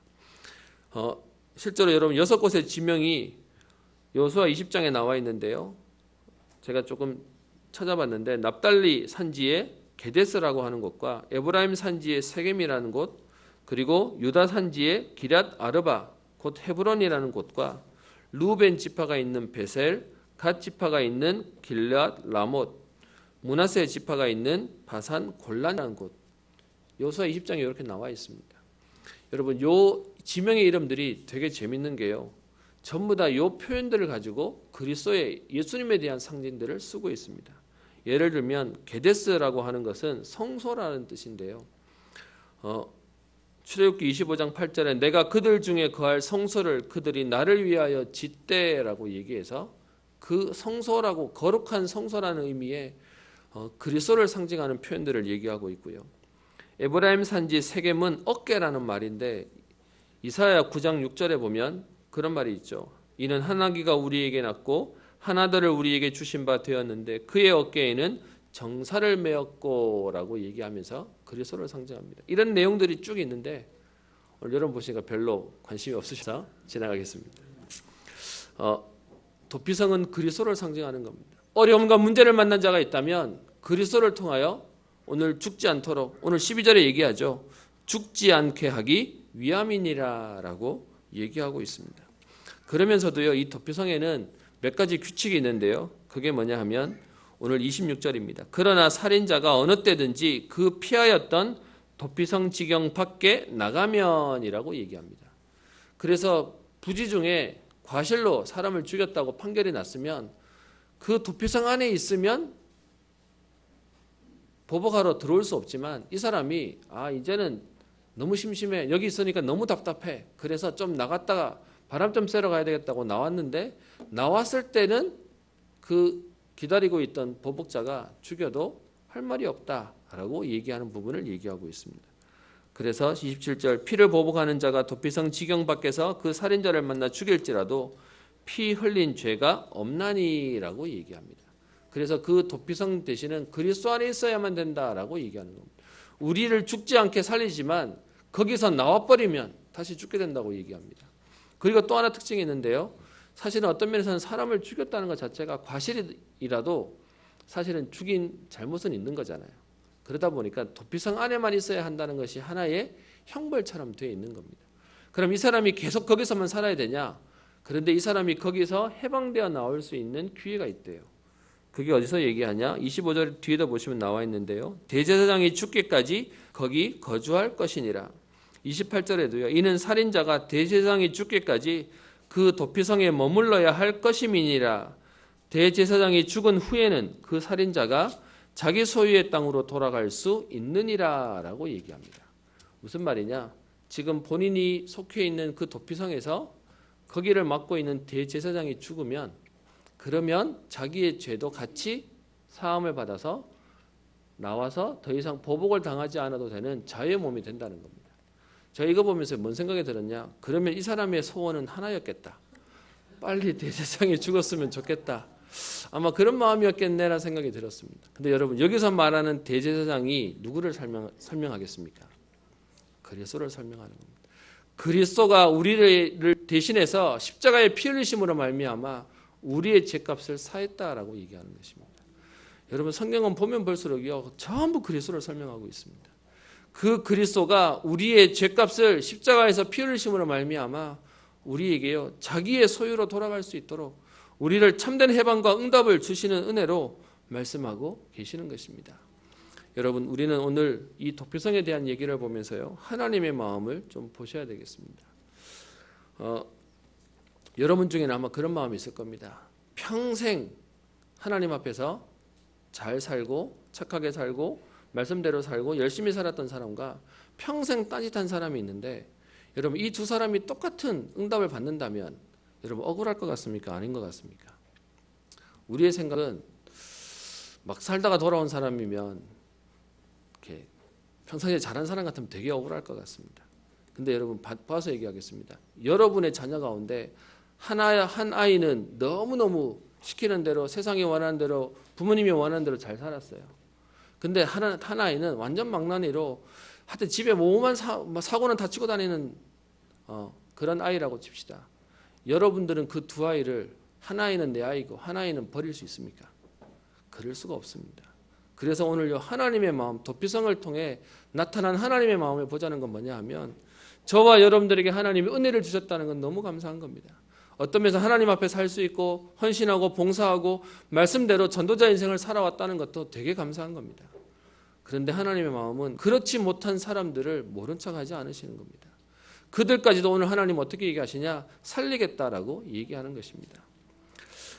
C: 실제로 여러분 6곳의 지명이 여호수아 20장에 나와 있는데요. 제가 조금 찾아봤는데 납달리 산지에 게데스라고 하는 곳과 에브라임 산지에 세겜이라는 곳, 그리고 유다 산지에 기럇 아르바 곧 헤브론이라는 곳과 루벤 지파가 있는 베셀, 갓 지파가 있는 길앗 라못, 므낫세 지파가 있는 바산 골란이라는 곳, 여호수아 20장에 이렇게 나와 있습니다. 여러분, 요 지명의 이름들이 되게 재밌는 게요, 전부 다 요 표현들을 가지고 그리스도의 예수님에 대한 상징들을 쓰고 있습니다. 예를 들면 게데스라고 하는 것은 성소라는 뜻인데요. 출애굽기 25장 8절에 내가 그들 중에 거할 성소를 그들이 나를 위하여 짓되라고 얘기해서 그 성소라고, 거룩한 성소라는 의미의 그리스도를 상징하는 표현들을 얘기하고 있고요. 에브라임 산지 세겜은 어깨라는 말인데 이사야 9장 6절에 보면 그런 말이 있죠. 이는 한 아기가 우리에게 낳고 한 아들을 우리에게 주신 바 되었는데 그의 어깨에는 정사를 메었고라고 얘기하면서 그리스도를 상징합니다. 이런 내용들이 쭉 있는데 오늘 여러분 보시니까 별로 관심이 없으셔서 지나가겠습니다. 도피성은 그리스도를 상징하는 겁니다. 어려움과 문제를 만난 자가 있다면 그리스도를 통하여 오늘 죽지 않도록, 오늘 12절에 얘기하죠. 죽지 않게 하기 위함이니라라고 얘기하고 있습니다. 그러면서도요, 이 도피성에는 몇 가지 규칙이 있는데요. 그게 뭐냐 하면 오늘 26절입니다. 그러나 살인자가 어느 때든지 그 피하였던 도피성 지경 밖에 나가면이라고 얘기합니다. 그래서 부지 중에 과실로 사람을 죽였다고 판결이 났으면 그 도피성 안에 있으면 보복하러 들어올 수 없지만 이 사람이 이제는 너무 심심해. 여기 있으니까 너무 답답해. 그래서 좀 나갔다가 바람 좀 쐬러 가야 되겠다고 나왔는데 나왔을 때는 그 기다리고 있던 보복자가 죽여도 할 말이 없다라고 얘기하는 부분을 얘기하고 있습니다. 그래서 27절 피를 보복하는 자가 도피성 지경 밖에서 그 살인자를 만나 죽일지라도 피 흘린 죄가 없나니라고 얘기합니다. 그래서 그 도피성 대신은 그리스도 안에 있어야만 된다라고 얘기하는 겁니다. 우리를 죽지 않게 살리지만 거기서 나와버리면 다시 죽게 된다고 얘기합니다. 그리고 또 하나 특징이 있는데요. 사실은 어떤 면에서는 사람을 죽였다는 것 자체가 과실이라도 사실은 죽인 잘못은 있는 거잖아요. 그러다 보니까 도피성 안에만 있어야 한다는 것이 하나의 형벌처럼 되어 있는 겁니다. 그럼 이 사람이 계속 거기서만 살아야 되냐? 그런데 이 사람이 거기서 해방되어 나올 수 있는 기회가 있대요. 그게 어디서 얘기하냐? 25절 뒤에도 보시면 나와 있는데요. 대제사장이 죽기까지 거기 거주할 것이니라. 28절에도요. 이는 살인자가 대제사장이 죽기까지 그 도피성에 머물러야 할 것임이니라. 대제사장이 죽은 후에는 그 살인자가 자기 소유의 땅으로 돌아갈 수 있느니라 라고 얘기합니다. 무슨 말이냐? 지금 본인이 속해 있는 그 도피성에서 거기를 맡고 있는 대제사장이 죽으면 그러면 자기의 죄도 같이 사함을 받아서 나와서 더 이상 보복을 당하지 않아도 되는 자유의 몸이 된다는 겁니다. 저 이거 보면서 뭔 생각이 들었냐? 그러면 이 사람의 소원은 하나였겠다. 빨리 대제사장이 죽었으면 좋겠다. 아마 그런 마음이었겠네라는 생각이 들었습니다. 근데 여러분 여기서 말하는 대제사장이 누구를 설명하겠습니까? 그리스도를 설명하는 겁니다. 그리스도가 우리를 대신해서 십자가의 피 흘리심으로 말미암아 우리의 죄값을 사했다라고 얘기하는 것입니다. 여러분 성경은 보면 볼수록요 전부 그리스도를 설명하고 있습니다. 그 그리스도가 우리의 죄값을 십자가에서 피 흘리심으로 말미암아 우리에게요 자기의 소유로 돌아갈 수 있도록 우리를 참된 해방과 응답을 주시는 은혜로 말씀하고 계시는 것입니다. 여러분 우리는 오늘 이 도피성에 대한 얘기를 보면서요 하나님의 마음을 좀 보셔야 되겠습니다. 여러분 중에는 아마 그런 마음이 있을 겁니다. 평생 하나님 앞에서 잘 살고 착하게 살고 말씀대로 살고 열심히 살았던 사람과 평생 딴짓한 사람이 있는데 여러분 이 두 사람이 똑같은 응답을 받는다면 여러분 억울할 것 같습니까? 아닌 것 같습니까? 우리의 생각은 막 살다가 돌아온 사람이면 이렇게 평상시에 잘한 사람 같으면 되게 억울할 것 같습니다. 근데 여러분 봐서 얘기하겠습니다. 여러분의 자녀 가운데 한 아이는 너무너무 시키는 대로 세상이 원하는 대로 부모님이 원하는 대로 잘 살았어요. 근데 한 아이는 완전 망나니로 하여튼 집에 뭐만 사고는 다 치고 다니는 그런 아이라고 칩시다. 여러분들은 그 두 아이를 한 아이는 내 아이고 한 아이는 버릴 수 있습니까? 그럴 수가 없습니다. 그래서 오늘요 하나님의 마음 도피성을 통해 나타난 하나님의 마음을 보자는 건 뭐냐 하면 저와 여러분들에게 하나님이 은혜를 주셨다는 건 너무 감사한 겁니다. 어떤 면에서 하나님 앞에 살 수 있고 헌신하고 봉사하고 말씀대로 전도자 인생을 살아왔다는 것도 되게 감사한 겁니다. 그런데 하나님의 마음은 그렇지 못한 사람들을 모른 척하지 않으시는 겁니다. 그들까지도 오늘 하나님 어떻게 얘기하시냐? 살리겠다라고 얘기하는 것입니다.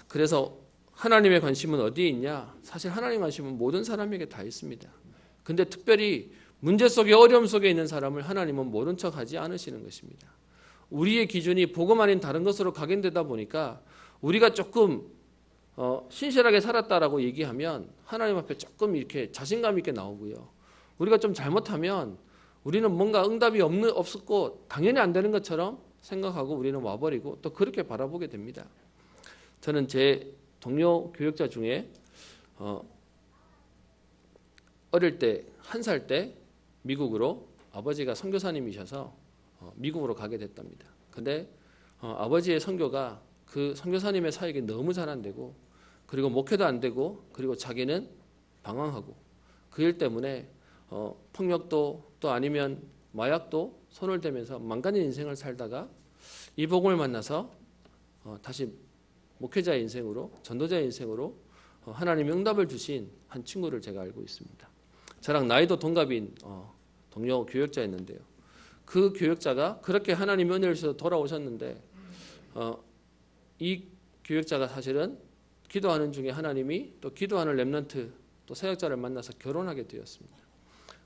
C: 그래서 하나님의 관심은 어디에 있냐? 사실 하나님의 관심은 모든 사람에게 다 있습니다. 근데 특별히 문제 속에 어려움 속에 있는 사람을 하나님은 모른 척하지 않으시는 것입니다. 우리의 기준이 복음 아닌 다른 것으로 각인되다 보니까 우리가 조금 신실하게 살았다라고 얘기하면 하나님 앞에 조금 이렇게 자신감 있게 나오고요. 우리가 좀 잘못하면 우리는 뭔가 응답이 없었고 당연히 안 되는 것처럼 생각하고 우리는 와버리고 또 그렇게 바라보게 됩니다. 저는 제 동료 교육자 중에 어릴 때 1살 때 미국으로 아버지가 선교사님이셔서 미국으로 가게 됐답니다. 근데 아버지의 선교가 그 선교사님의 사역이 너무 잘 안 되고 그리고 목회도 안 되고 그리고 자기는 방황하고 그 일 때문에 폭력도 또 아니면 마약도 손을 대면서 망가진 인생을 살다가 이 복음을 만나서 다시 목회자의 인생으로 전도자의 인생으로 하나님이 응답을 주신 한 친구를 제가 알고 있습니다. 저랑 나이도 동갑인 동료 교역자였는데요. 그 교역자가 그렇게 하나님의 은혜를 주셔서 돌아오셨는데 이 교역자가 사실은 기도하는 중에 하나님이 또 기도하는 렘넌트 또 사역자를 만나서 결혼하게 되었습니다.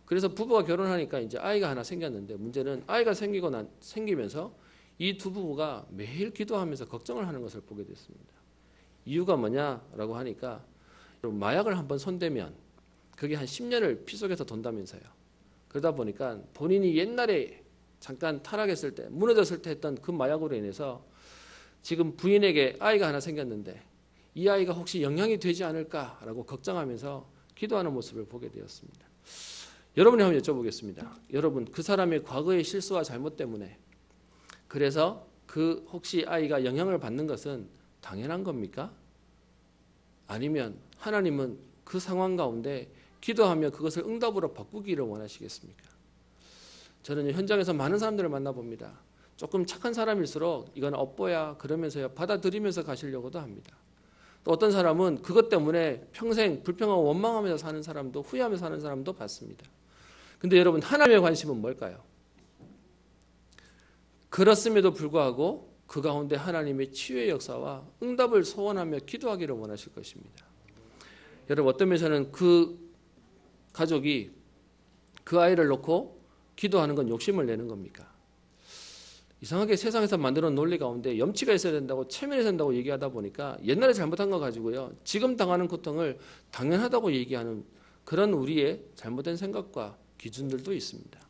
C: 그래서 부부가 결혼하니까 이제 아이가 하나 생겼는데 문제는 아이가 생기면서 이 두 부부가 매일 기도하면서 걱정을 하는 것을 보게 됐습니다. 이유가 뭐냐라고 하니까 마약을 한번 손대면 그게 한 10년을 피 속에서 돈다면서요. 그러다 보니까 본인이 옛날에 잠깐 타락했을 때 무너졌을 때 했던 그 마약으로 인해서 지금 부인에게 아이가 하나 생겼는데 이 아이가 혹시 영향이 되지 않을까라고 걱정하면서 기도하는 모습을 보게 되었습니다. 여러분이 한번 여쭤보겠습니다. 여러분 그 사람의 과거의 실수와 잘못 때문에 그래서 그 혹시 아이가 영향을 받는 것은 당연한 겁니까? 아니면 하나님은 그 상황 가운데 기도하며 그것을 응답으로 바꾸기를 원하시겠습니까? 저는 현장에서 많은 사람들을 만나봅니다. 조금 착한 사람일수록 이건 업보야 그러면서요 받아들이면서 가시려고도 합니다. 또 어떤 사람은 그것 때문에 평생 불평하고 원망하면서 사는 사람도 후회하면서 사는 사람도 봤습니다. 근데 여러분 하나님의 관심은 뭘까요? 그렇음에도 불구하고 그 가운데 하나님의 치유의 역사와 응답을 소원하며 기도하기를 원하실 것입니다. 여러분 어떤 면에서는 그 가족이 그 아이를 놓고 기도하는 건 욕심을 내는 겁니까? 이상하게 세상에서 만드는 논리 가운데 염치가 있어야 된다고 체면이 된다고 얘기하다 보니까 옛날에 잘못한 거 가지고요 지금 당하는 고통을 당연하다고 얘기하는 그런 우리의 잘못된 생각과 기준들도 있습니다.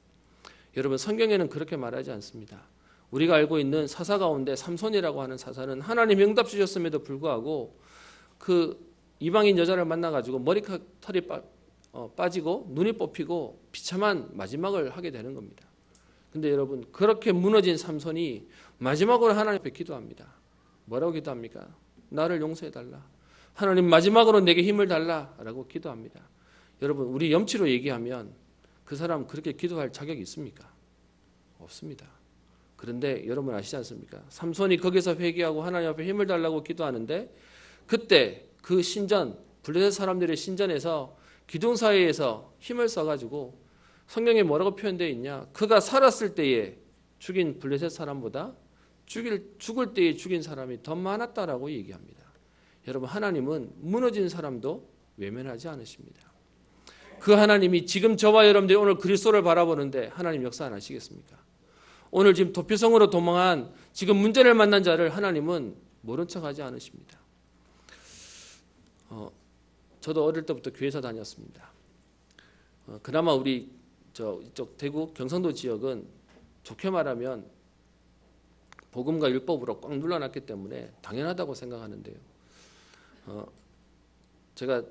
C: 여러분 성경에는 그렇게 말하지 않습니다. 우리가 알고 있는 사사 가운데 삼손이라고 하는 사사는 하나님이 응답 주셨음에도 불구하고 그 이방인 여자를 만나가지고 머리털이 빠지고 눈이 뽑히고 비참한 마지막을 하게 되는 겁니다. 근데 여러분 그렇게 무너진 삼손이 마지막으로 하나님 앞에 기도합니다. 뭐라고 기도합니까? 나를 용서해달라. 하나님 마지막으로 내게 힘을 달라라고 기도합니다. 여러분 우리 염치로 얘기하면 그 사람 그렇게 기도할 자격이 있습니까? 없습니다. 그런데 여러분 아시지 않습니까? 삼손이 거기서 회개하고 하나님 앞에 힘을 달라고 기도하는데 그때 그 신전 블레셋 사람들의 신전에서 기둥사이에서 힘을 써가지고 성경에 뭐라고 표현되어 있냐? 그가 살았을 때에 죽인 블레셋 사람보다 죽을 때에 죽인 사람이 더 많았다라고 얘기합니다. 여러분 하나님은 무너진 사람도 외면하지 않으십니다. 그 하나님이 지금 저와 여러분들이 오늘 그리스도를 바라보는데 하나님 역사 안 하시겠습니까? 오늘 지금 도피성으로 도망한 지금 문제를 만난 자를 하나님은 모른 척하지 않으십니다. 저도 어릴 때부터 교회에서 다녔습니다. 그나마 우리 이쪽 대구 경상도 지역은 좋게 말하면 복음과 율법으로 꽉 눌러놨기 때문에 당연하다고 생각하는데요. 제가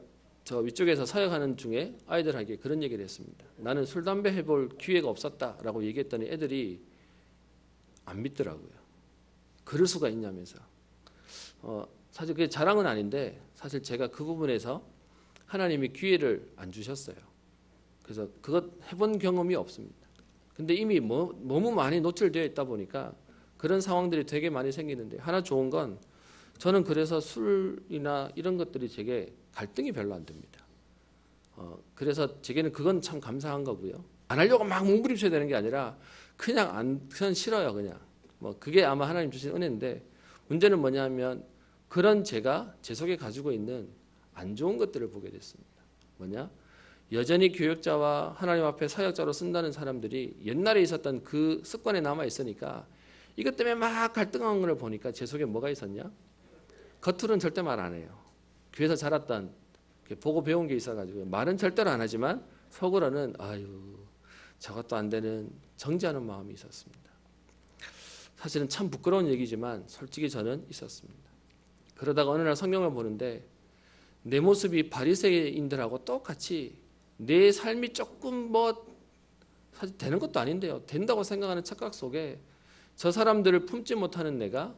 C: 저 위쪽에서 사역하는 중에 아이들에게 그런 얘기를 했습니다. 나는 술, 담배 해볼 기회가 없었다라고 얘기했더니 애들이 안 믿더라고요. 그럴 수가 있냐면서. 사실 그게 자랑은 아닌데 사실 제가 그 부분에서 하나님이 기회를 안 주셨어요. 그래서 그것 해본 경험이 없습니다. 근데 이미 너무 많이 노출되어 있다 보니까 그런 상황들이 되게 많이 생기는데 하나 좋은 건 저는 그래서 술이나 이런 것들이 제게 갈등이 별로 안 됩니다. 그래서 제게는 그건 참 감사한 거고요. 안 하려고 막 몸부림쳐야 되는 게 아니라 그냥 싫어요. 그냥 그게 아마 하나님 주신 은혜인데 문제는 뭐냐면 그런 제가 제 속에 가지고 있는 안 좋은 것들을 보게 됐습니다. 뭐냐? 여전히 교역자와 하나님 앞에 사역자로 쓴다는 사람들이 옛날에 있었던 그 습관에 남아 있으니까 이것 때문에 막 갈등하는 걸 보니까 제 속에 뭐가 있었냐? 겉으로는 절대 말 안 해요. 교회에서 자랐던 보고 배운 게 있어가지고 말은 절대로 안 하지만 속으로는 아유 저것도 안 되는 정죄하는 마음이 있었습니다. 사실은 참 부끄러운 얘기지만 솔직히 저는 있었습니다. 그러다가 어느 날 성경을 보는데 내 모습이 바리새인들하고 똑같이 내 삶이 조금 사실 되는 것도 아닌데요. 된다고 생각하는 착각 속에 저 사람들을 품지 못하는 내가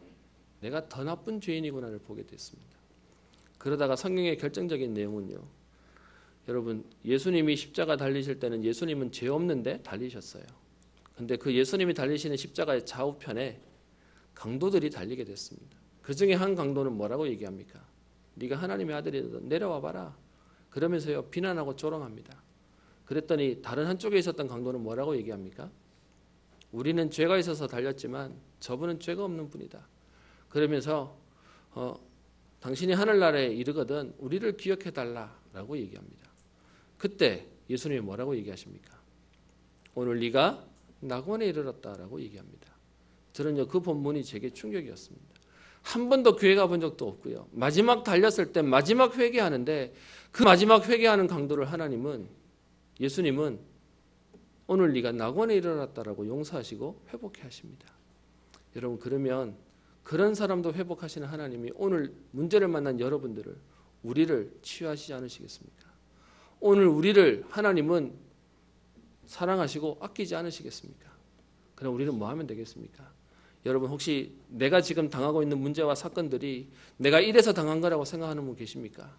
C: 더 나쁜 죄인이구나를 보게 됐습니다. 그러다가 성경의 결정적인 내용은요. 여러분 예수님이 십자가 달리실 때는 예수님은 죄 없는데 달리셨어요. 근데 그 예수님이 달리시는 십자가의 좌우편에 강도들이 달리게 됐습니다. 그 중에 한 강도는 뭐라고 얘기합니까? 네가 하나님의 아들이다 내려와 봐라. 그러면서요 비난하고 조롱합니다. 그랬더니 다른 한쪽에 있었던 강도는 뭐라고 얘기합니까? 우리는 죄가 있어서 달렸지만 저분은 죄가 없는 분이다. 그러면서 당신이 하늘나라에 이르거든 우리를 기억해달라라고 얘기합니다. 그때 예수님이 뭐라고 얘기하십니까? 오늘 네가 낙원에 이르렀다라고 얘기합니다. 저는요, 그 본문이 제게 충격이었습니다. 한 번도 교회 가본 적도 없고요. 마지막 달렸을 때 마지막 회개하는데 그 마지막 회개하는 강도를 예수님은 오늘 네가 낙원에 이르렀다라고 용서하시고 회복해 하십니다. 여러분, 그러면 그런 사람도 회복하시는 하나님이 오늘 문제를 만난 여러분들을, 우리를 치유하시지 않으시겠습니까? 오늘 우리를 하나님은 사랑하시고 아끼지 않으시겠습니까? 그럼 우리는 뭐 하면 되겠습니까? 여러분, 혹시 내가 지금 당하고 있는 문제와 사건들이 내가 이래서 당한 거라고 생각하는 분 계십니까?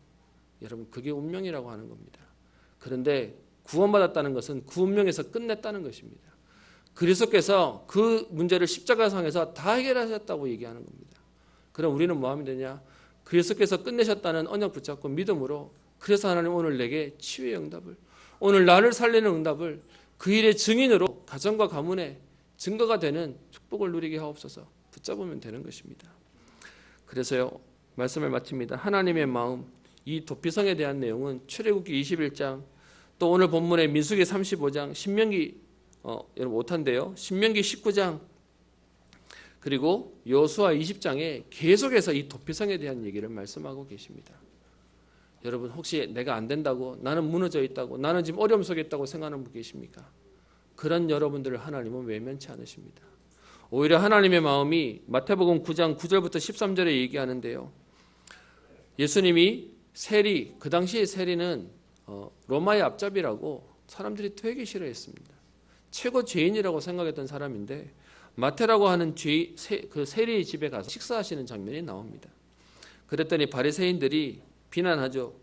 C: 여러분, 그게 운명이라고 하는 겁니다. 그런데 구원받았다는 것은 그 운명에서 끝냈다는 것입니다. 그리스도께서 그 문제를 십자가상에서 다 해결하셨다고 얘기하는 겁니다. 그럼 우리는 뭐 하면 되냐? 그리스도께서 끝내셨다는 언약 붙잡고 믿음으로, 그래서 하나님 오늘 내게 치유의 응답을, 오늘 나를 살리는 응답을 그 일의 증인으로 가정과 가문의 증거가 되는 축복을 누리게 하옵소서 붙잡으면 되는 것입니다. 그래서요, 말씀을 마칩니다. 하나님의 마음, 이 도피성에 대한 내용은 출애굽기 21장, 또 오늘 본문의 민수기 35장, 신명기 여러분 못한데요, 신명기 19장, 그리고 여호수아 20장에 계속해서 이 도피성에 대한 얘기를 말씀하고 계십니다. 여러분, 혹시 내가 안 된다고, 나는 무너져 있다고, 나는 지금 어려움 속에 있다고 생각하는 분 계십니까? 그런 여러분들을 하나님은 외면치 않으십니다. 오히려 하나님의 마음이 마태복음 9장 9절부터 13절에 얘기하는데요, 예수님이 세리, 그 당시의 세리는 로마의 앞잡이라고 사람들이 되게 싫어했습니다. 최고 죄인이라고 생각했던 사람인데 마태라고 하는 그 세리의 집에 가서 식사하시는 장면이 나옵니다. 그랬더니 바리새인들이 비난하죠.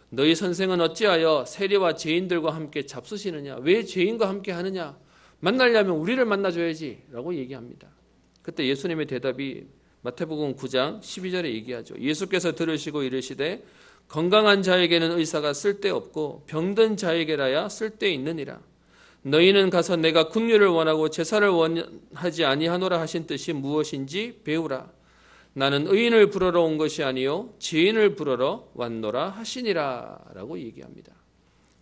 C: 너희 선생은 어찌하여 세리와 죄인들과 함께 잡수시느냐? 왜 죄인과 함께 하느냐? 만나려면 우리를 만나줘야지 라고 얘기합니다. 그때 예수님의 대답이 마태복음 9장 12절에 얘기하죠. 예수께서 들으시고 이르시되 건강한 자에게는 의사가 쓸데없고 병든 자에게라야 쓸데있느니라. 너희는 가서 내가 긍휼을 원하고 제사를 원하지 아니하노라 하신 뜻이 무엇인지 배우라. 나는 의인을 부르러 온 것이 아니요 죄인을 부르러 왔노라 하시니라 라고 얘기합니다.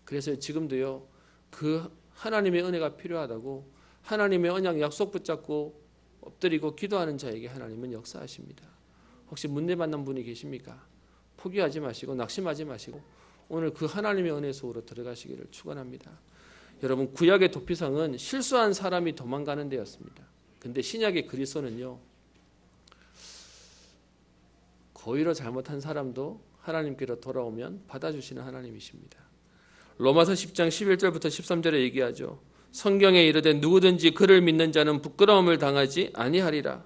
C: 그래서 지금도요, 그 하나님의 은혜가 필요하다고 하나님의 언약 약속 붙잡고 엎드리고 기도하는 자에게 하나님은 역사하십니다. 혹시 문제 만난 분이 계십니까? 포기하지 마시고 낙심하지 마시고 오늘 그 하나님의 은혜 속으로 들어가시기를 축원합니다. 여러분, 구약의 도피성은 실수한 사람이 도망가는 데였습니다. 근데 신약의 그리스도는요, 고의로 잘못한 사람도 하나님께로 돌아오면 받아주시는 하나님이십니다. 로마서 10장 11절부터 13절에 얘기하죠. 성경에 이르되 누구든지 그를 믿는 자는 부끄러움을 당하지 아니하리라.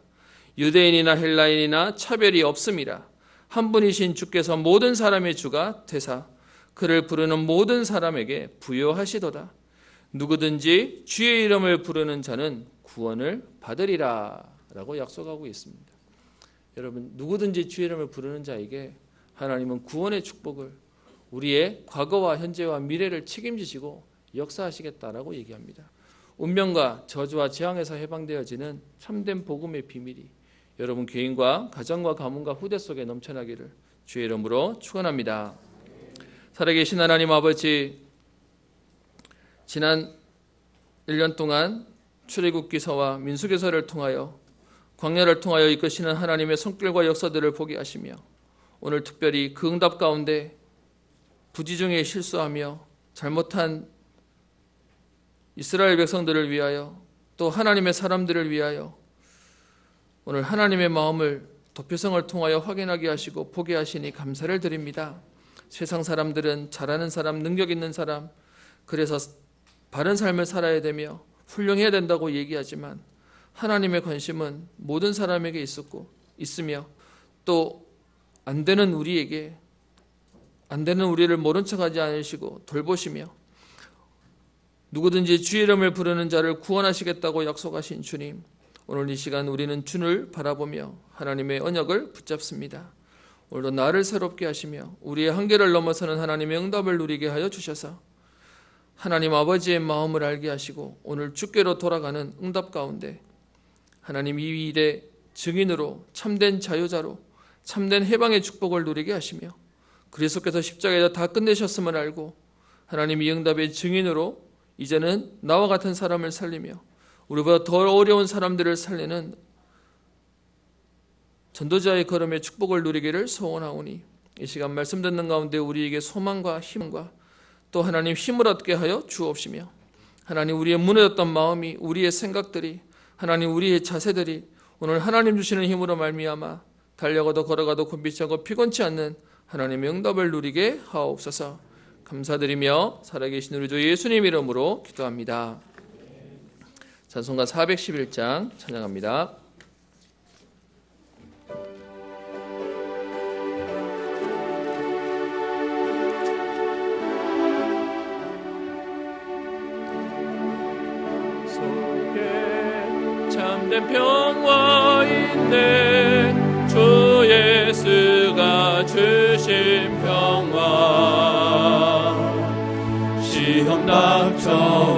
C: 유대인이나 헬라인이나 차별이 없음이라. 한 분이신 주께서 모든 사람의 주가 되사 그를 부르는 모든 사람에게 부요하시도다. 누구든지 주의 이름을 부르는 자는 구원을 받으리라 라고 약속하고 있습니다. 여러분, 누구든지 주의 이름을 부르는 자에게 하나님은 구원의 축복을, 우리의 과거와 현재와 미래를 책임지시고 역사하시겠다라고 얘기합니다. 운명과 저주와 재앙에서 해방되어지는 참된 복음의 비밀이 여러분 개인과 가정과 가문과 후대 속에 넘쳐나기를 주의 이름으로 축원합니다. 살아계신 하나님 아버지, 지난 1년 동안 출애굽기서와 민수기서를 통하여 광야를 통하여 이끄시는 하나님의 손길과 역사들을 보게 하시며 오늘 특별히 그 응답 가운데 부지 중에 실수하며 잘못한 이스라엘 백성들을 위하여 또 하나님의 사람들을 위하여 오늘 하나님의 마음을 도피성을 통하여 확인하게 하시고 보게 하시니 감사를 드립니다. 세상 사람들은 잘하는 사람, 능력 있는 사람, 그래서 바른 삶을 살아야 되며 훌륭해야 된다고 얘기하지만 하나님의 관심은 모든 사람에게 있으며 또 안 되는 우리에게, 안 되는 우리를 모른 척하지 않으시고 돌보시며 누구든지 주의 이름을 부르는 자를 구원하시겠다고 약속하신 주님, 오늘 이 시간 우리는 주를 바라보며 하나님의 언약을 붙잡습니다. 오늘도 나를 새롭게 하시며 우리의 한계를 넘어서는 하나님의 응답을 누리게 하여 주셔서 하나님 아버지의 마음을 알게 하시고 오늘 주께로 돌아가는 응답 가운데 하나님 이 일의 증인으로 참된 자유자로 참된 해방의 축복을 누리게 하시며 그리스도께서 십자가에서 다 끝내셨음을 알고 하나님 이 응답의 증인으로 이제는 나와 같은 사람을 살리며 우리보다 더 어려운 사람들을 살리는 전도자의 걸음의 축복을 누리기를 소원하오니 이 시간 말씀 듣는 가운데 우리에게 소망과 희망과 또 하나님 힘을 얻게 하여 주옵시며 하나님 우리의 무너졌던 마음이 우리의 생각들이 하나님 우리의 자세들이 오늘 하나님 주시는 힘으로 말미암아 달려가도 걸어가도 곤비치 않고 피곤치 않는 하나님의 응답을 누리게 하옵소서. 감사드리며 살아계신 우리 주 예수님 이름으로 기도합니다. 찬송가 411장 찬양합니다. 참된 평화인데 주 예수가 주신 평화 시험 닥쳐